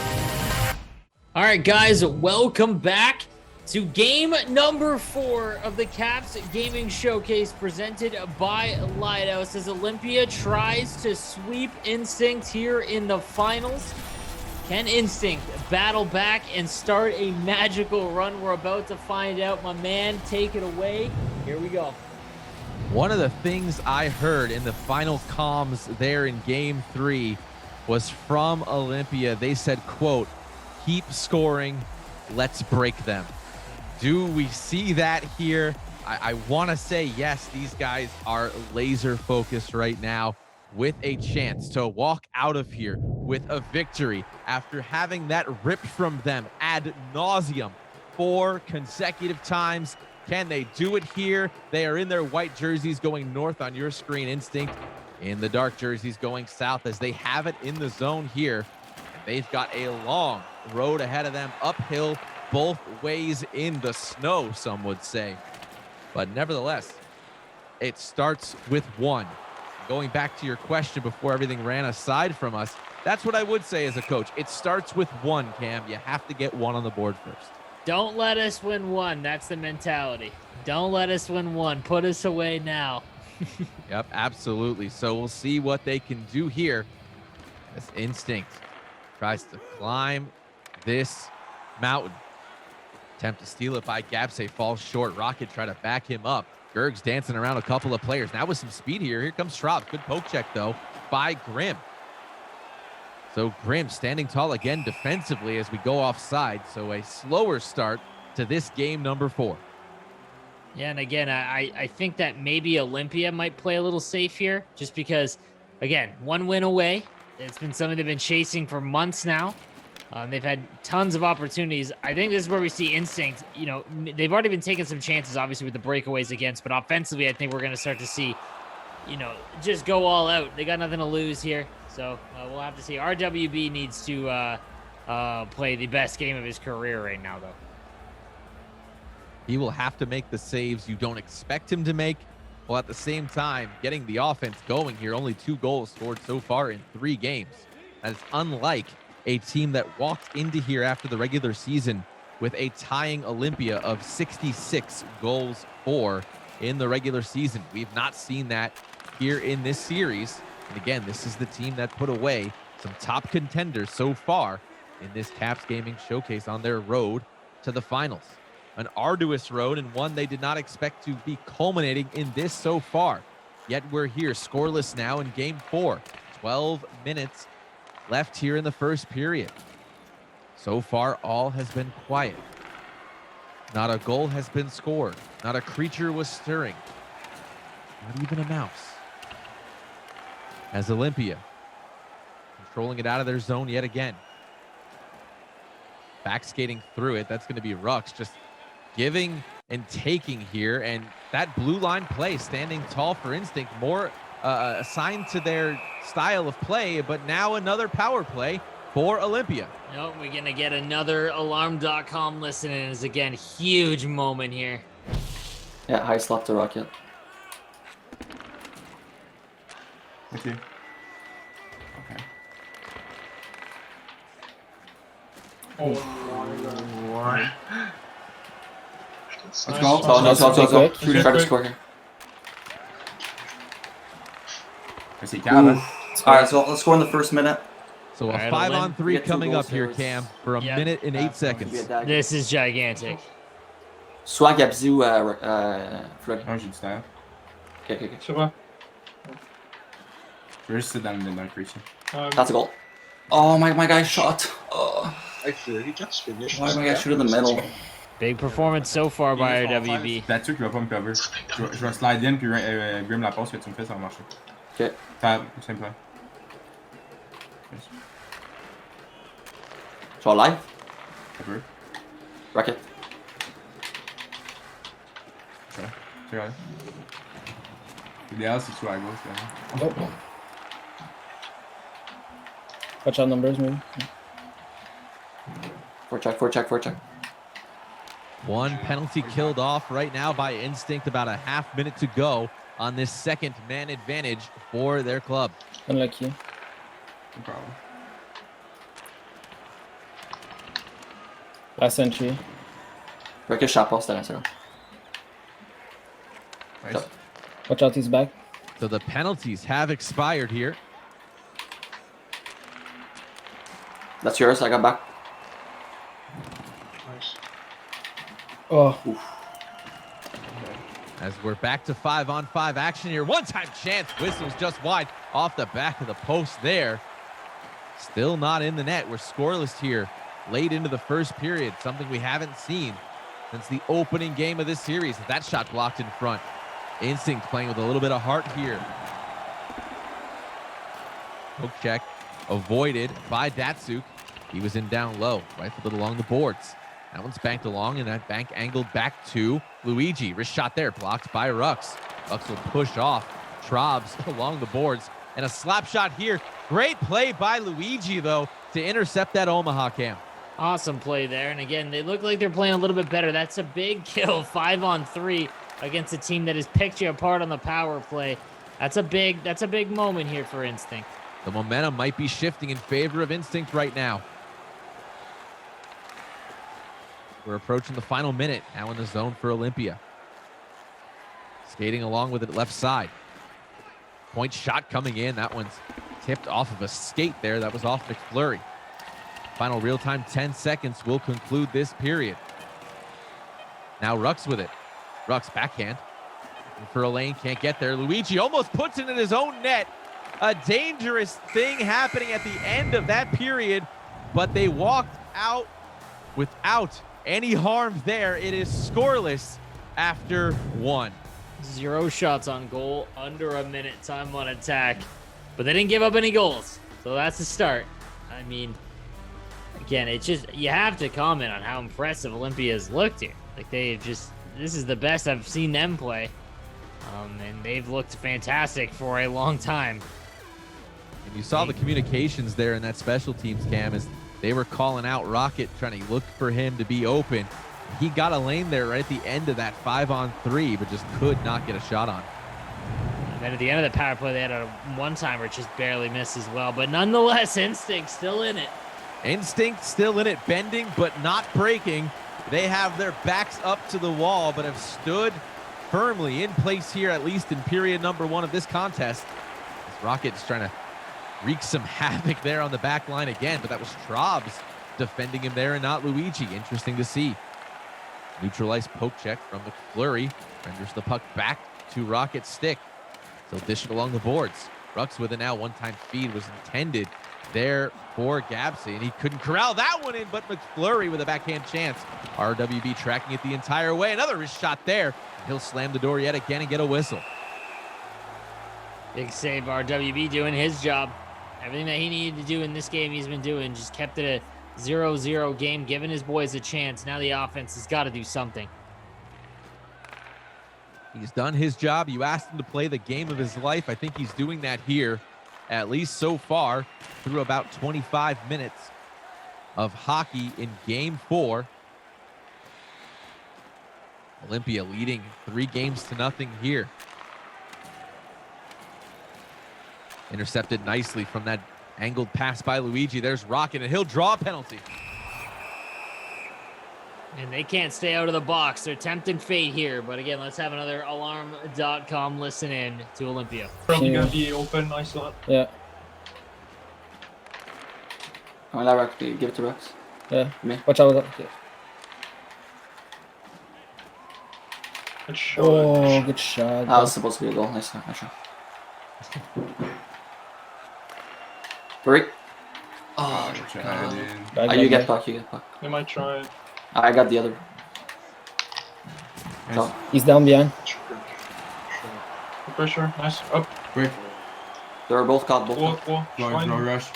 All right, guys, welcome back to game number 4 of the Caps Gaming Showcase presented by Leidos as Olympia tries to sweep Instinct here in the finals. Can Instinct battle back and start a magical run? We're about to find out. My man, take it away. Here we go. One of the things I heard in the final comms there in game 3 was from Olympia. They said, quote, "Keep scoring, let's break them." Do we see that here? I want to say yes, these guys are laser focused right now with a chance to walk out of here with a victory after having that ripped from them ad nauseum 4 consecutive times. Can they do it here? They are in their white jerseys going north on your screen. Instinct in the dark jerseys going south as they have it in the zone here. They've got a long road ahead of them, uphill both ways in the snow, some would say. But nevertheless, it starts with 1. Going back to your question before everything ran aside from us, that's what I would say as a coach. It starts with 1, Cam. You have to get 1 on the board first. Don't let us win 1. That's the mentality. Don't let us win 1. Put us away now. Yep, absolutely. So we'll see what they can do here as Instinct tries to climb this mountain. Attempt to steal it by Gapse, falls short. Rocket try to back him up. Gerg's dancing around a couple of players. Now with some speed here. Here comes Schraub. Good poke check, though, by Grimm. So Grimm standing tall again defensively as we go offside. So a slower start to this game number 4. Yeah, and again, I think that maybe Olympia might play a little safe here just because, again, 1 win away. It's been something they've been chasing for months now. They've had tons of opportunities. I think this is where we see Instinct. You know, they've already been taking some chances, obviously, with the breakaways against, but offensively, I think we're going to start to see, you know, just go all out. They got nothing to lose here, so we'll have to see. RWB needs to play the best game of his career right now, though. He will have to make the saves you don't expect him to make, while at the same time getting the offense going here. Only 2 goals scored so far in 3 games. That is unlike a team that walked into here after the regular season with a tying Olympia of 66 goals for in the regular season. We've not seen that here in this series. And again, this is the team that put away some top contenders so far in this Caps Gaming Showcase on their road to the finals. An arduous road and one they did not expect to be culminating in this so far. Yet we're here scoreless now in game 4. 12 minutes left here in the first period. So far, all has been quiet. Not a goal has been scored. Not a creature was stirring. Not even a mouse. As Olympia controlling it out of their zone yet again. Back skating through it. That's going to be Rux just giving and taking here. And that blue line play, standing tall for Instinct, more assigned to their style of play, but now another power play for Olympia. Nope, we're going to get another Alarm.com listen, and it's again, huge moment here. Yeah, high slap to Rocket. Thank you. Okay. Oh, Let's go. Go. Try to score here. I see Calvin. Alright, so let's score in the first minute. So a 5-on-3 coming up here, Cam, for a minute and 8 seconds. This is gigantic. Swag Abzu, Fred. Non, j'ai du temps. Okay. C'est vrai. Je vais juste sit dans le crease. That's a goal. Oh, my guy shot. Oh. Actually, he just finished. Why my guy shoot in the middle? Big performance so far by RWB. C'est là-dessus qu'il va pas me cover. Je vais slide in, puis Grim la passe que tu me fais, ça va marcher. Ok. Simple. Tu vas live? Ça peut. Rocket. Ça. C'est regardé. L'idéal, c'est que tu sois à gauche. Oh. Watch out numbers, maybe. Forecheck. One penalty killed off right now by Instinct. About a half minute to go on this second man advantage for their club. Unlucky. No problem. Last entry. Rocket shot post there, so. Nice. Watch out, he's back. So the penalties have expired here. That's yours, I got back. Nice. Oh. Oof. As we're back to 5-on-5 action here. One-time chance. Whistles just wide off the back of the post there. Still not in the net. We're scoreless here late into the first period. Something we haven't seen since the opening game of this series. That shot blocked in front. Instinct playing with a little bit of heart here. Poke check avoided by Datsuk. He was in down low, rifled it along the boards. That one's banked along, and that bank angled back to Luigi. Wrist shot there, blocked by Rux. Rux will push off Trobs along the boards, and a slap shot here. Great play by Luigi, though, to intercept that Omaha Cam. Awesome play there. And again, they look like they're playing a little bit better. That's a big kill, 5-on-3 against a team that has picked you apart on the power play. That's a big moment here for Instinct. The momentum might be shifting in favor of Instinct right now. We're approaching the final minute now in the zone for Olympia. Skating along with it left side. Point shot coming in. That one's tipped off of a skate there. That was off McFlurry. Final real-time 10 seconds will conclude this period. Now Rux with it. Rux backhand. And for a lane, can't get there. Luigi almost puts it in his own net. A dangerous thing happening at the end of that period, but they walked out without any harm there. It is scoreless after 1. 0 shots on goal, under a minute time on attack, but they didn't give up any goals, so that's the start. I mean, again, it's just, you have to comment on how impressive Olympia's looked here. Like, this is the best I've seen them play, and they've looked fantastic for a long time. And you saw the communications there in that special teams cam as they were calling out Rocket, trying to look for him to be open. He got a lane there right at the end of that 5-on-3, but just could not get a shot on. And then at the end of the power play, they had a one-timer, just barely missed as well. But nonetheless, Instinct still in it. Instinct still in it, bending but not breaking. They have their backs up to the wall, but have stood firmly in place here, at least in period number 1 of this contest. This Rocket's trying to wreak some havoc there on the back line again, but that was Trobs defending him there and not Luigi. Interesting to see. Neutralized poke check from McFlurry. Renders the puck back to Rocket's stick. They'll dish it along the boards. Rux with it now. One-time feed was intended there for Gabsy, and he couldn't corral that one in, but McFlurry with a backhand chance. RWB tracking it the entire way. Another wrist shot there. He'll slam the door yet again and get a whistle. Big save, RWB doing his job. Everything that he needed to do in this game he's been doing. Just kept it a 0-0 game, giving his boys a chance. Now the offense has got to do something. He's done his job. You asked him to play the game of his life. I think he's doing that here, at least so far, through about 25 minutes of hockey in Game 4. Olympia leading 3-0 here. Intercepted nicely from that angled pass by Luigi. There's Rocket, and he'll draw a penalty. And they can't stay out of the box. They're tempting fate here. But again, let's have another alarm.com listen in to Olympia. Probably going to be open, I saw. Yeah. Oh, that Rux, give it to Rux. Yeah. Me. Watch out. Okay. Good shot. Oh, good shot. That was supposed to be a goal. Nice shot. Break. Oh, you get puck, you get puck. They might try it. I got the other. Nice. Oh. He's down behind. Pressure, nice. Up. Break. They were both caught. Rush.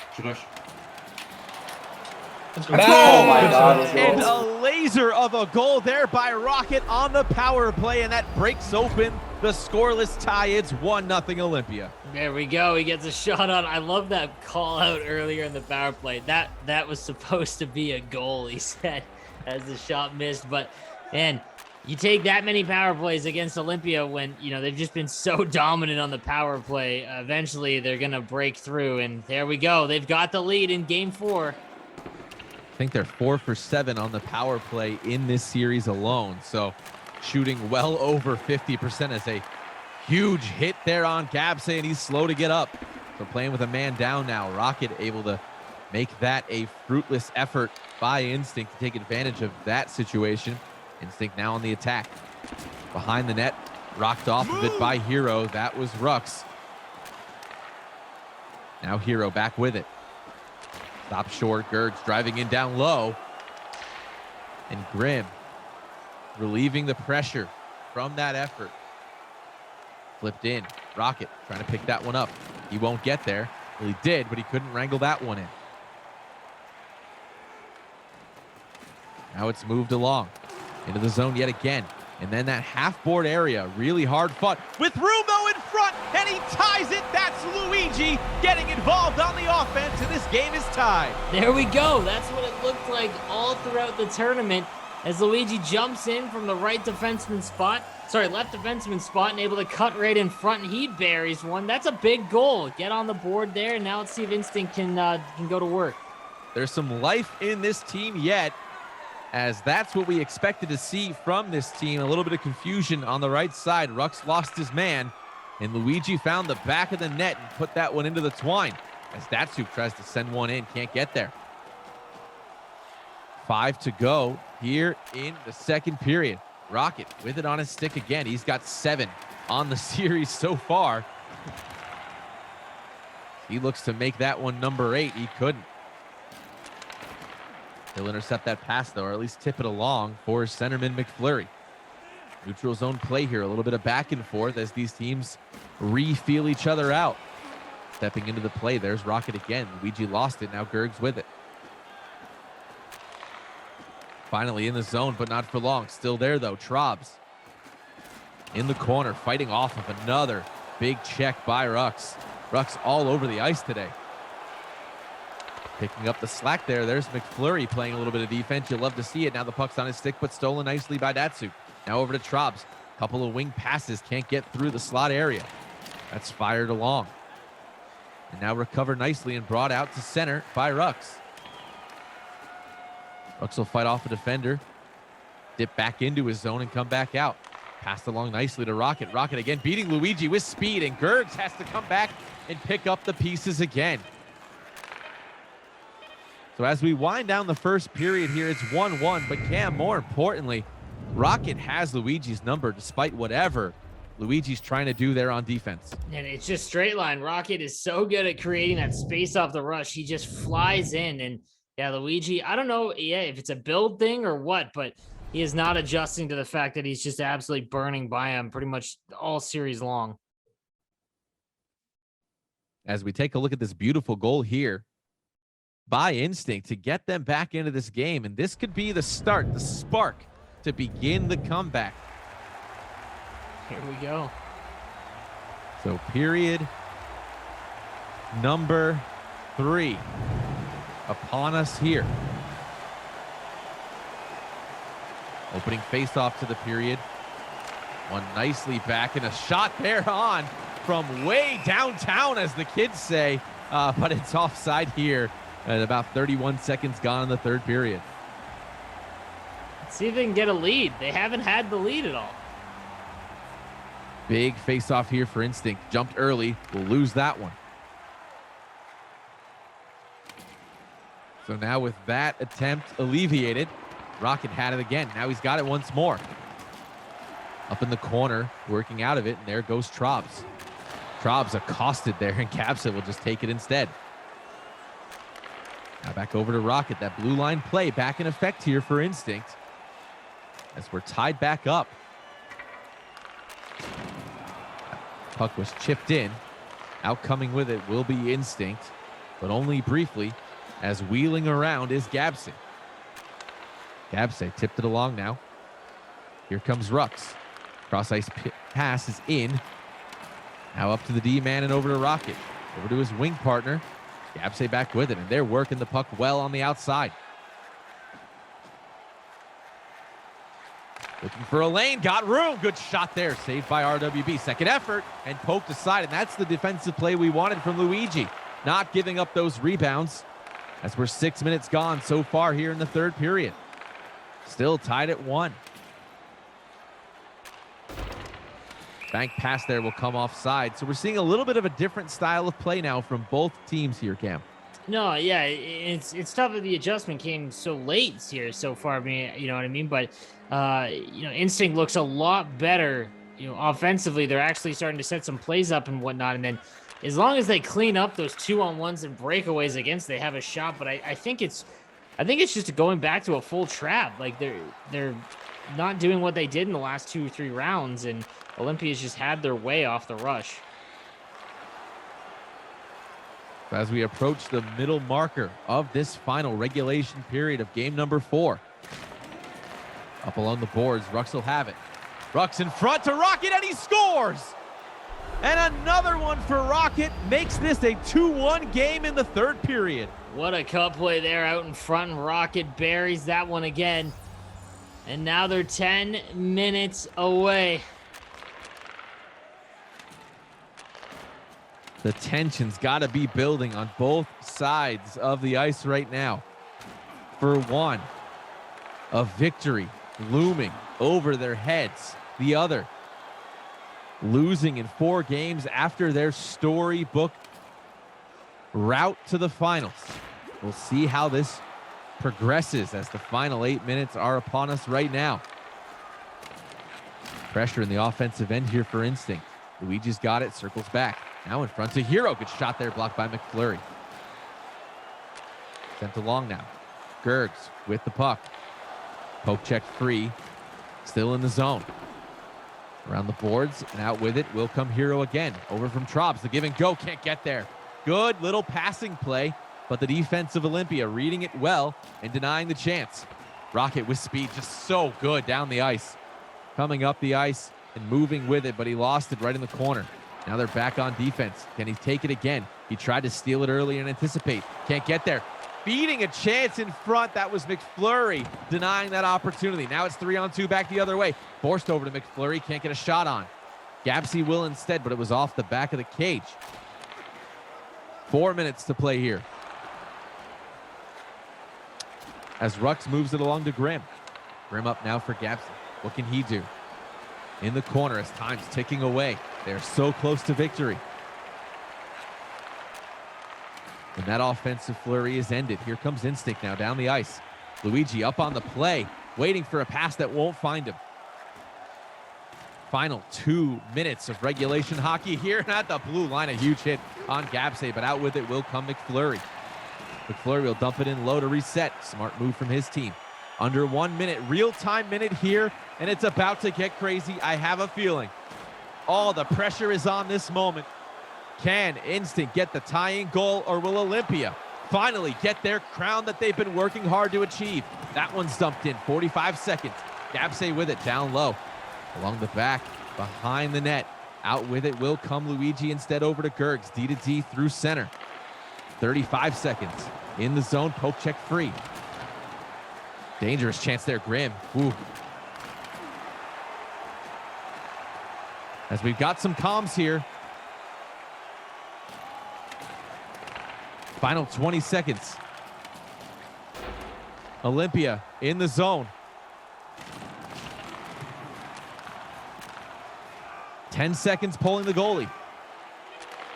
Oh my God. And a laser of a goal there by Rocket on the power play, and that breaks open the scoreless tie. It's 1-0 Olympia. There we go. He gets a shot on. I love that call out earlier in the power play. That was supposed to be a goal, he said, as the shot missed. But, man, you take that many power plays against Olympia when, you know, they've just been so dominant on the power play. Eventually, they're going to break through, and there we go. They've got the lead in Game 4. I think they're 4 for 7 on the power play in this series alone. So shooting well over 50% as a huge hit there on Gabsay, and he's slow to get up. So playing with a man down now. Rocket able to make that a fruitless effort by Instinct to take advantage of that situation. Instinct now on the attack. Behind the net, rocked off of it by Hero. That was Rux. Now Hero back with it. Stop short, Gergs driving in down low. And Grimm relieving the pressure from that effort. Flipped in. Rocket trying to pick that one up. He won't get there. Well, he did, but he couldn't wrangle that one in. Now it's moved along into the zone yet again. And then that half-board area, really hard fought. With room, though, in front, and he ties it. That's Luigi getting involved on the offense, and this game is tied. There we go. That's what it looked like all throughout the tournament as Luigi jumps in from the left defenseman spot, and able to cut right in front, and he buries one. That's a big goal. Get on the board there, and now let's see if Instinct can go to work. There's some life in this team yet, as that's what we expected to see from this team. A little bit of confusion on the right side. Rux lost his man, and Luigi found the back of the net and put that one into the twine as Datsuk tries to send one in, can't get there. 5 to go here in the second period. Rocket with it on his stick again. He's got 7 on the series so far. He looks to make that one number 8. He couldn't. He'll intercept that pass, though, or at least tip it along for centerman McFlurry. Neutral zone play here, a little bit of back and forth as these teams re-feel each other out. Stepping into the play, there's Rocket again. Luigi lost it, now Gerg's with it. Finally in the zone, but not for long. Still there, though, Trobs. In the corner, fighting off of another big check by Rux. Rux all over the ice today. Picking up the slack there. There's McFlurry playing a little bit of defense. You'll love to see it. Now the puck's on his stick, but stolen nicely by Datsuk. Now over to Trobs. Couple of wing passes. Can't get through the slot area. That's fired along. And now recovered nicely and brought out to center by Rux. Rux will fight off a defender. Dip back into his zone and come back out. Passed along nicely to Rocket. Rocket again beating Luigi with speed, and Gergs has to come back and pick up the pieces again. So as we wind down the first period here, it's 1-1, but Cam, more importantly, Rocket has Luigi's number despite whatever Luigi's trying to do there on defense. And it's just straight line. Rocket is so good at creating that space off the rush. He just flies in, and yeah, Luigi, I don't know if it's a build thing or what, but he is not adjusting to the fact that he's just absolutely burning by him pretty much all series long. As we take a look at this beautiful goal here by Instinct to get them back into this game. And this could be the start, the spark to begin the comeback. Here we go. So period number 3 upon us here. Opening face-off to the period. One nicely back, and a shot there on from way downtown, as the kids say, but it's offside here. At about 31 seconds gone in the third period. Let's see if they can get a lead. They haven't had the lead at all. Big face-off here for Instinct. Jumped early. Will lose that one. So now with that attempt alleviated, Rocket had it again. Now he's got it once more. Up in the corner, working out of it, and there goes Trobs. Trobs accosted there, and Capsa will just take it instead. Now back over to Rocket. That blue line play back in effect here for Instinct as we're tied back up. Puck was chipped in. Out coming with it will be Instinct, but only briefly, as wheeling around is Gabsey. Gabsey tipped it along now. Here comes Rux. Cross ice pass is in. Now up to the D-man and over to Rocket. Over to his wing partner. Gabsey back with it, and they're working the puck well on the outside. Looking for a lane, got room. Good shot there, saved by RWB. Second effort, and poked aside, and that's the defensive play we wanted from Luigi. Not giving up those rebounds, as we're 6 minutes gone so far here in the third period. Still tied at 1. Bank pass there will come offside. So we're seeing a little bit of a different style of play now from both teams here, Cam. No, yeah, it's tough that the adjustment came so late here so far. I mean, you know what I mean? But, Instinct looks a lot better, offensively. They're actually starting to set some plays up and whatnot. And then as long as they clean up those 2-on-1s and breakaways against, they have a shot. But I think it's just going back to a full trap. Like they're not doing what they did in the last 2 or 3 rounds, and Olympia's just had their way off the rush. As we approach the middle marker of this final regulation period of game number 4. Up along the boards, Rux will have it. Rux in front to Rocket, and he scores! And another one for Rocket makes this a 2-1 game in the 3rd period. What a cut play there out in front, and Rocket buries that one again. And now they're 10 minutes away. The tension's got to be building on both sides of the ice right now. For one, a victory looming over their heads. The other, losing in 4 games after their storybook route to the finals. We'll see how this progresses as the final 8 minutes are upon us right now. Pressure in the offensive end here for Instinct. Luigi's got it, circles back. Now in front to Hero. Good shot there, blocked by McFlurry. Sent along now. Gergs with the puck. Poke check free. Still in the zone. Around the boards and out with it will come Hero again. Over from Trobs. The give and go. Can't get there. Good little passing play, but the defense of Olympia reading it well and denying the chance. Rocket with speed, just so good down the ice. Coming up the ice and moving with it, but he lost it right in the corner. Now they're back on defense. Can he take it again? He tried to steal it early and anticipate. Can't get there. Beating a chance in front. That was McFlurry denying that opportunity. Now it's 3-on-2 back the other way. Forced over to McFlurry. Can't get a shot on. Gabsy will instead, but it was off the back of the cage. 4 minutes to play here. As Rux moves it along to Grimm. Grimm up now for Gabsy. What can he do? In the corner as time's ticking away. They're so close to victory. And that offensive flurry is ended. Here comes Instinct now down the ice. Luigi up on the play, waiting for a pass that won't find him. Final 2 minutes of regulation hockey here, and at the blue line, a huge hit on Gabsay, but out with it will come McFlurry. McFlurry will dump it in low to reset. Smart move from his team. Under 1 minute, real-time minute here, and it's about to get crazy. I have a feeling. All the pressure is on this moment. Can Instinct get the tying goal, or will Olympia finally get their crown that they've been working hard to achieve? That one's dumped in, 45 seconds. Gabsay with it, down low. Along the back, behind the net. Out with it will come Luigi, instead over to Gergs. D to D through center. 35 seconds. In the zone, poke check free. Dangerous chance there, Grimm. Ooh. As we've got some comms here. Final 20 seconds. Olympia in the zone. 10 seconds pulling the goalie.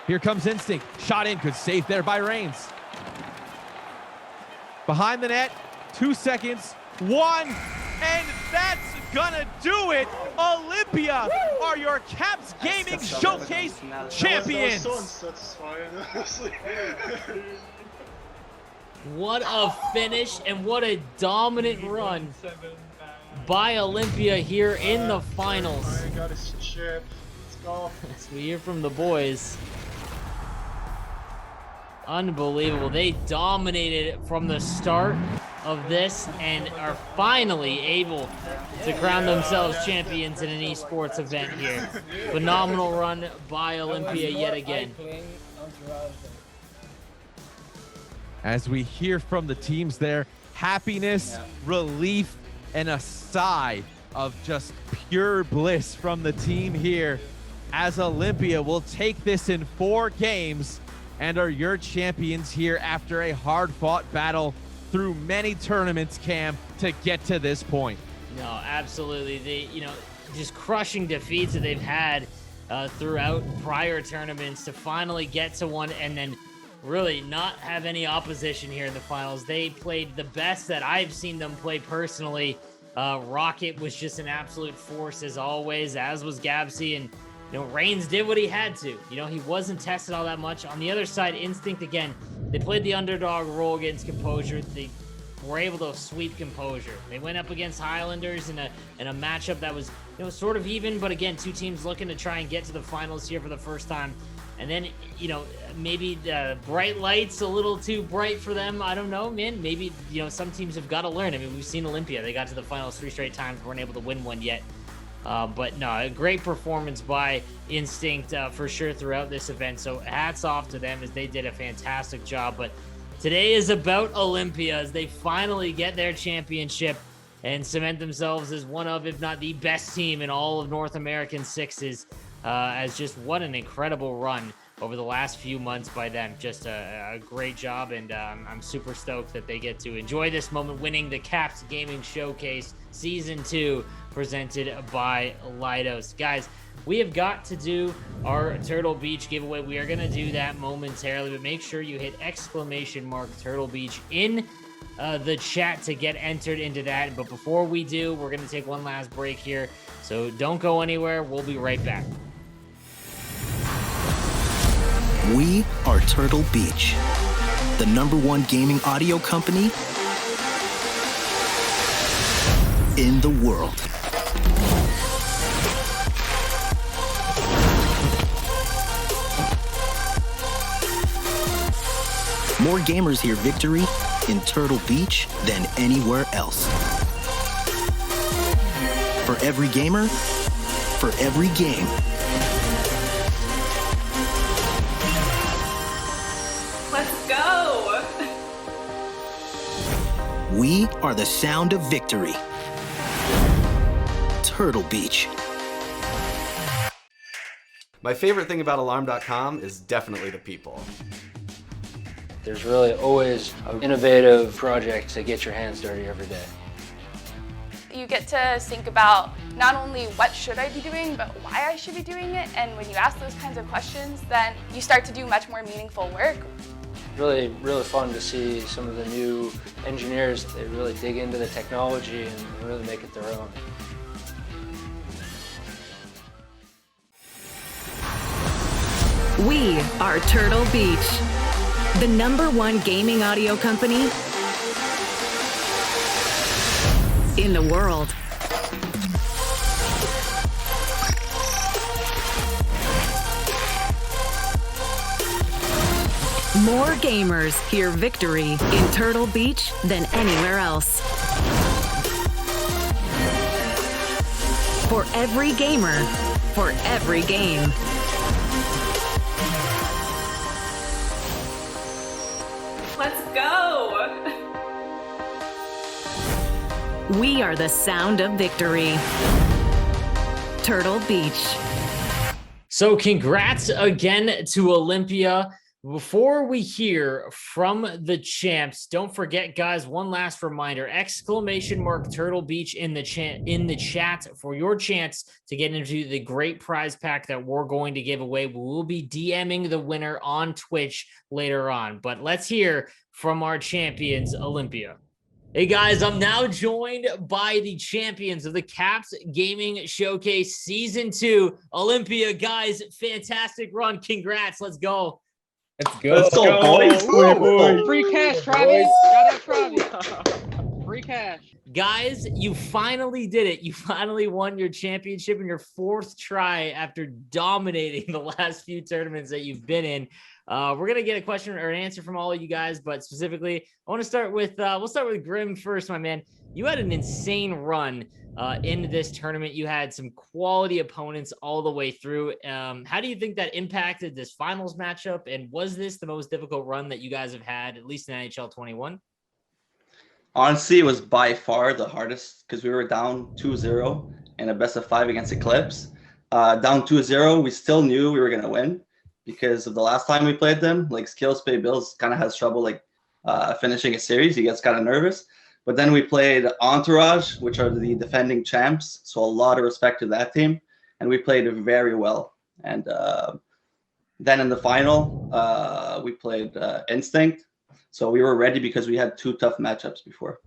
Here comes Instinct. Shot in, good save there by Reigns. Behind the net, 2 seconds, 1, and that's gonna do it. Olympia are your Caps Gaming Showcase champions. What a finish and what a dominant run by Olympia here in the finals. I got his chip. Let's go. As we hear from the boys. Unbelievable. They dominated from the start of this and are finally able to crown themselves champions in an esports event here. Phenomenal run by Olympia yet again. As we hear from the teams there, happiness, relief, and a sigh of just pure bliss from the team here, as Olympia will take this in 4 games and are your champions here after a hard-fought battle through many tournaments, Cam, to get to this point. No, absolutely. They, just crushing defeats that they've had throughout prior tournaments to finally get to one and then really not have any opposition here in the finals. They played the best that I've seen them play personally. Rocket was just an absolute force as always, as was Gabsy, and Reigns did what he had to. He wasn't tested all that much. On the other side, Instinct, again, they played the underdog role against Composure. They were able to sweep Composure. They went up against Highlanders in a matchup that was, sort of even, but again, two teams looking to try and get to the finals here for the first time. And then, maybe the bright lights a little too bright for them. I don't know, man. Maybe, some teams have got to learn. I mean, we've seen Olympia. They got to the finals 3 straight times, weren't able to win one yet. But no, a great performance by Instinct for sure throughout this event. So hats off to them as they did a fantastic job. But today is about Olympia as they finally get their championship and cement themselves as one of, if not the best team in all of North American sixes. As just what an incredible run over the last few months by them. Just a great job, and I'm super stoked that they get to enjoy this moment, winning the Caps Gaming Showcase Season 2, presented by Leidos. Guys, we have got to do our Turtle Beach giveaway. We are going to do that momentarily, but make sure you hit !Turtle Beach in the chat to get entered into that. But before we do, we're going to take one last break here, so don't go anywhere. We'll be right back. We are Turtle Beach, the #1 gaming audio company in the world. More gamers hear victory in Turtle Beach than anywhere else. For every gamer, for every game. Let's go! We are the sound of victory. Turtle Beach. My favorite thing about Alarm.com is definitely the people. There's really always an innovative project to get your hands dirty every day. You get to think about not only what should I be doing, but why I should be doing it. And when you ask those kinds of questions, then you start to do much more meaningful work. Really, really fun to see some of the new engineers. They really dig into the technology and really make it their own. We are Turtle Beach, the #1 gaming audio company in the world. More gamers hear victory in Turtle Beach than anywhere else. For every gamer, for every game. Let's go! We are the sound of victory. Turtle Beach. So congrats again to Olympia. Before we hear from the champs, don't forget, guys, one last reminder, !Turtle Beach in the chat for your chance to get into the great prize pack that we're going to give away. We will be DMing the winner on Twitch later on, but let's hear from our champions, Olympia. Hey guys, I'm now joined by the champions of the Caps Gaming Showcase Season 2, Olympia. Guys, fantastic run. Congrats. Let's go. Let's go, boys. Free cash, Travis. Shout out Travis. Free cash. Guys, you finally did it. You finally won your championship in your 4th try after dominating the last few tournaments that you've been in. We're going to get a question or an answer from all of you guys, but specifically, I want to start with, we'll start with Grim first, my man. You had an insane run in this tournament. You had some quality opponents all the way through. How do you think that impacted this finals matchup? And was this the most difficult run that you guys have had, at least in NHL 21? Honestly, it was by far the hardest because we were down 2-0 in a best of 5 against Eclipse. Down 2-0, we still knew we were going to win because of the last time we played them. Like, Skills Pay Bills kind of has trouble finishing a series. He gets kind of nervous. But then we played Entourage, which are the defending champs. So a lot of respect to that team. And we played very well. And then in the final, we played Instinct. So we were ready because we had 2 tough matchups before.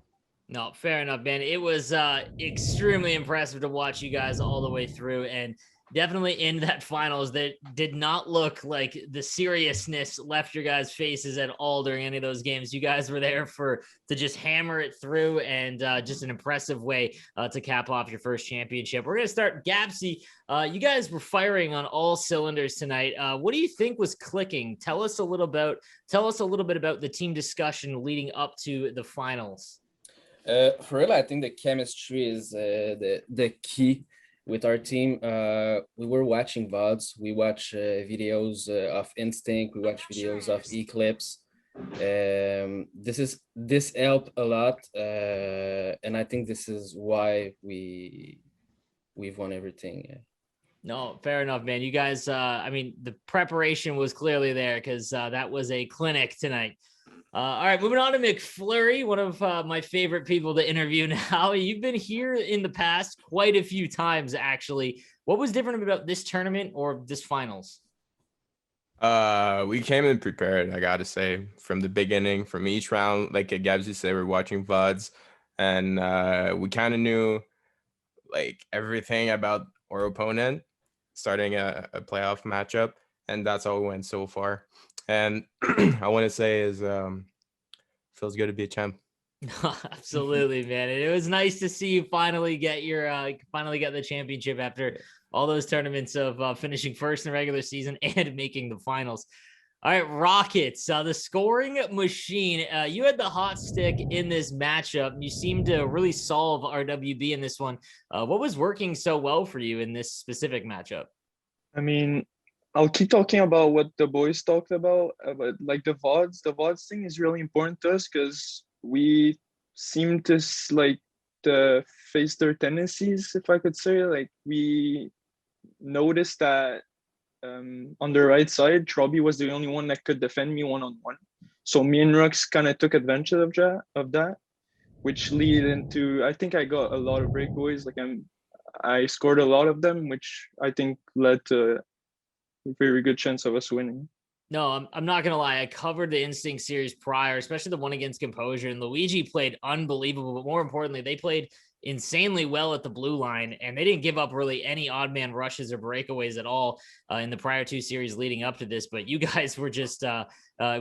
No, fair enough, man. It was extremely impressive to watch you guys all the way through. And definitely in that finals that did not look like the seriousness left your guys' faces at all during any of those games. You guys were there to just hammer it through, and just an impressive way to cap off your first championship. We're going to start Gapsy. You guys were firing on all cylinders tonight. What do you think was clicking? Tell us a little bit about the team discussion leading up to the finals. For real, I think the chemistry is the key with our team. We were watching VODs, we watch videos of Instinct, we watch videos of Eclipse. This helped a lot, and I think this is why we've won everything. Yeah. No, fair enough, man. You guys, I mean, the preparation was clearly there, because that was a clinic tonight. All right, moving on to McFlurry, one of my favorite people to interview now. You've been here in the past quite a few times, actually. What was different about this tournament or this finals? We came in prepared, I gotta say, from the beginning, from each round. Like Gabsy said, we're watching VODs, and we kind of knew like everything about our opponent, starting a playoff matchup, and that's how we went so far. And I want to say is feels good to be a champ. Absolutely, man. It was nice to see you finally get the championship after all those tournaments of finishing first in the regular season and making the finals. All right, Rockets, the scoring machine. You had the hot stick in this matchup. You seemed to really solve RWB in this one. What was working so well for you in this specific matchup? I mean, I'll keep talking about what the boys talked about like the VODs. The VODs thing is really important to us because we seem to face their tendencies, if I could say. Like, we noticed that on the right side, Trobby was the only one that could defend me one-on-one. So me and Rux kind of took advantage of that, which lead into, I think I got a lot of breakaways. Like, I scored a lot of them, which I think led to very good chance of us winning. No, I'm not gonna lie. I covered the Instinct series prior, especially the one against Composure, and Luigi played unbelievable. But more importantly, they played insanely well at the blue line, and they didn't give up really any odd man rushes or breakaways at all in the prior two series leading up to this. But you guys were just it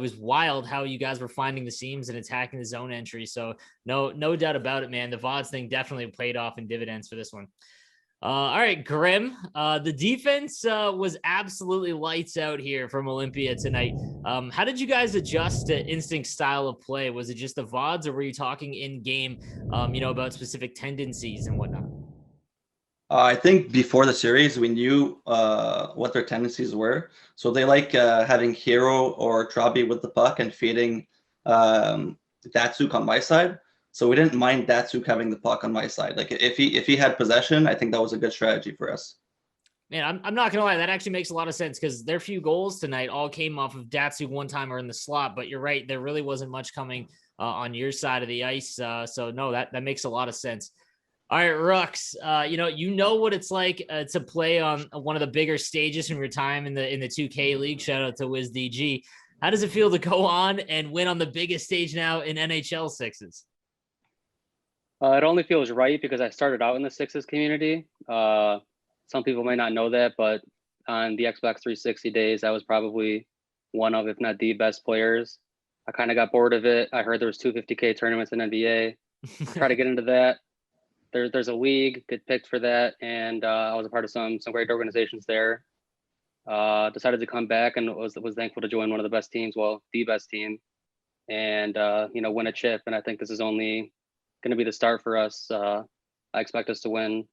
was wild how you guys were finding the seams and attacking the zone entry. So no doubt about it, man. The VODs thing definitely paid off in dividends for this one. All right, Grim. The defense was absolutely lights out here from Olympia tonight. How did you guys adjust to Instinct's style of play? Was it just the VODs, or were you talking in game, about specific tendencies and whatnot? I think before the series, we knew what their tendencies were. So they like having Hero or Trabi with the puck and feeding Datsuk on my side. So we didn't mind Datsuk having the puck on my side. Like, if he had possession, I think that was a good strategy for us. Man, I'm not gonna lie, that actually makes a lot of sense, because their few goals tonight all came off of Datsuk one-timer in the slot. But you're right, there really wasn't much coming on your side of the ice. So no, that makes a lot of sense. All right, Rux, you know what it's like to play on one of the bigger stages from your time in the 2K league. Shout out to WizDG. How does it feel to go on and win on the biggest stage now in NHL sixes? It only feels right because I started out in the sixes community. Some people might not know that, but on the Xbox 360 days, I was probably one of, if not the best players. I kind of got bored of it. I heard there was 250K tournaments in NBA. Try to get into that. There's a league, get picked for that, and I was a part of some great organizations there. Decided to come back and was thankful to join one of the best teams, well, the best team, and win a chip. And I think this is only going to be the start for us. I expect us to win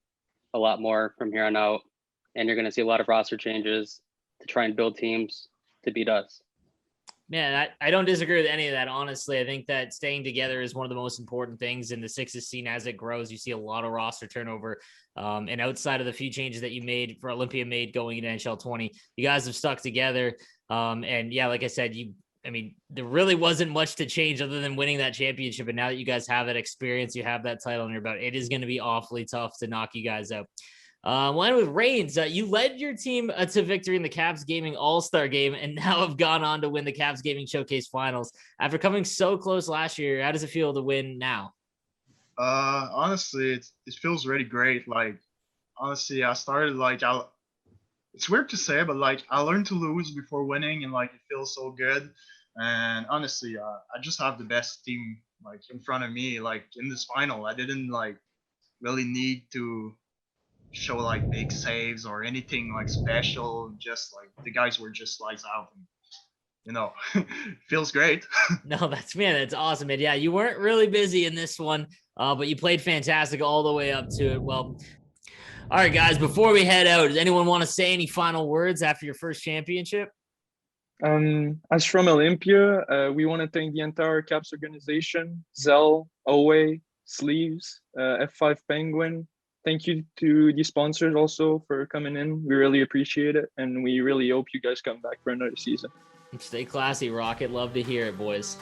a lot more from here on out, and you're going to see a lot of roster changes to try and build teams to beat us. Man, I don't disagree with any of that, honestly. I think that staying together is one of the most important things in the sixes scene as it grows. You see a lot of roster turnover, and outside of the few changes that you made for Olympia going into NHL 20, you guys have stuck together. And yeah, like I said, there really wasn't much to change other than winning that championship. And now that you guys have that experience, you have that title on your belt, it is going to be awfully tough to knock you guys out. One with Reigns, you led your team to victory in the Caps Gaming All-Star game, and now have gone on to win the Caps Gaming Showcase Finals. After coming so close last year, how does it feel to win now? Honestly, it feels really great. Like, honestly, I started it's weird to say, but like I learned to lose before winning, and like it feels so good. And honestly, I just have the best team like in front of me. Like in this final, I didn't like really need to show like big saves or anything like special. Just like the guys were just lights out. And, you know, feels great. No, that's awesome, man. Yeah, you weren't really busy in this one, but you played fantastic all the way up to it. Well, all right, guys, before we head out, does anyone want to say any final words after your first championship? As from Olympia, we want to thank the entire Caps organization, Zell, Owe, Sleeves, F5 Penguin. Thank you to the sponsors also for coming in. We really appreciate it, and we really hope you guys come back for another season. Stay classy, Rocket. Love to hear it, boys.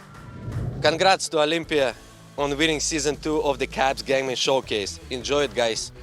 Congrats to Olympia on winning Season 2 of the Caps Gaming Showcase. Enjoy it, guys.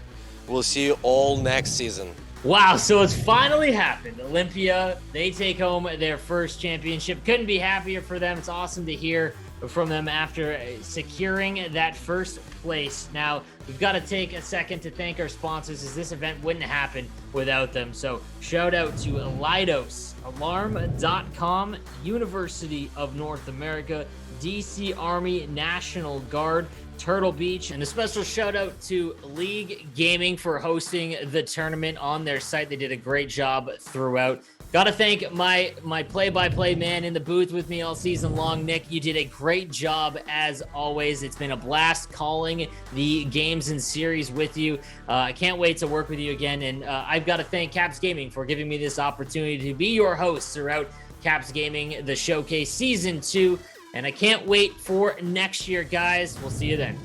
We'll see you all next season. Wow, so it's finally happened. Olympia, they take home their first championship. Couldn't be happier for them. It's awesome to hear from them after securing that first place. Now, we've got to take a second to thank our sponsors, as this event wouldn't happen without them. So shout out to Leidos, Alarm.com, University of North America, DC Army National Guard, Turtle Beach, and a special shout out to Leaguegaming for hosting the tournament on their site. They did a great job throughout. Got to thank my play-by-play man in the booth with me all season long, Nick. You did a great job as always. It's been a blast calling the games and series with you. I can't wait to work with you again, and I've got to thank Caps Gaming for giving me this opportunity to be your host throughout Caps Gaming, the Showcase Season 2. And I can't wait for next year, guys. We'll see you then.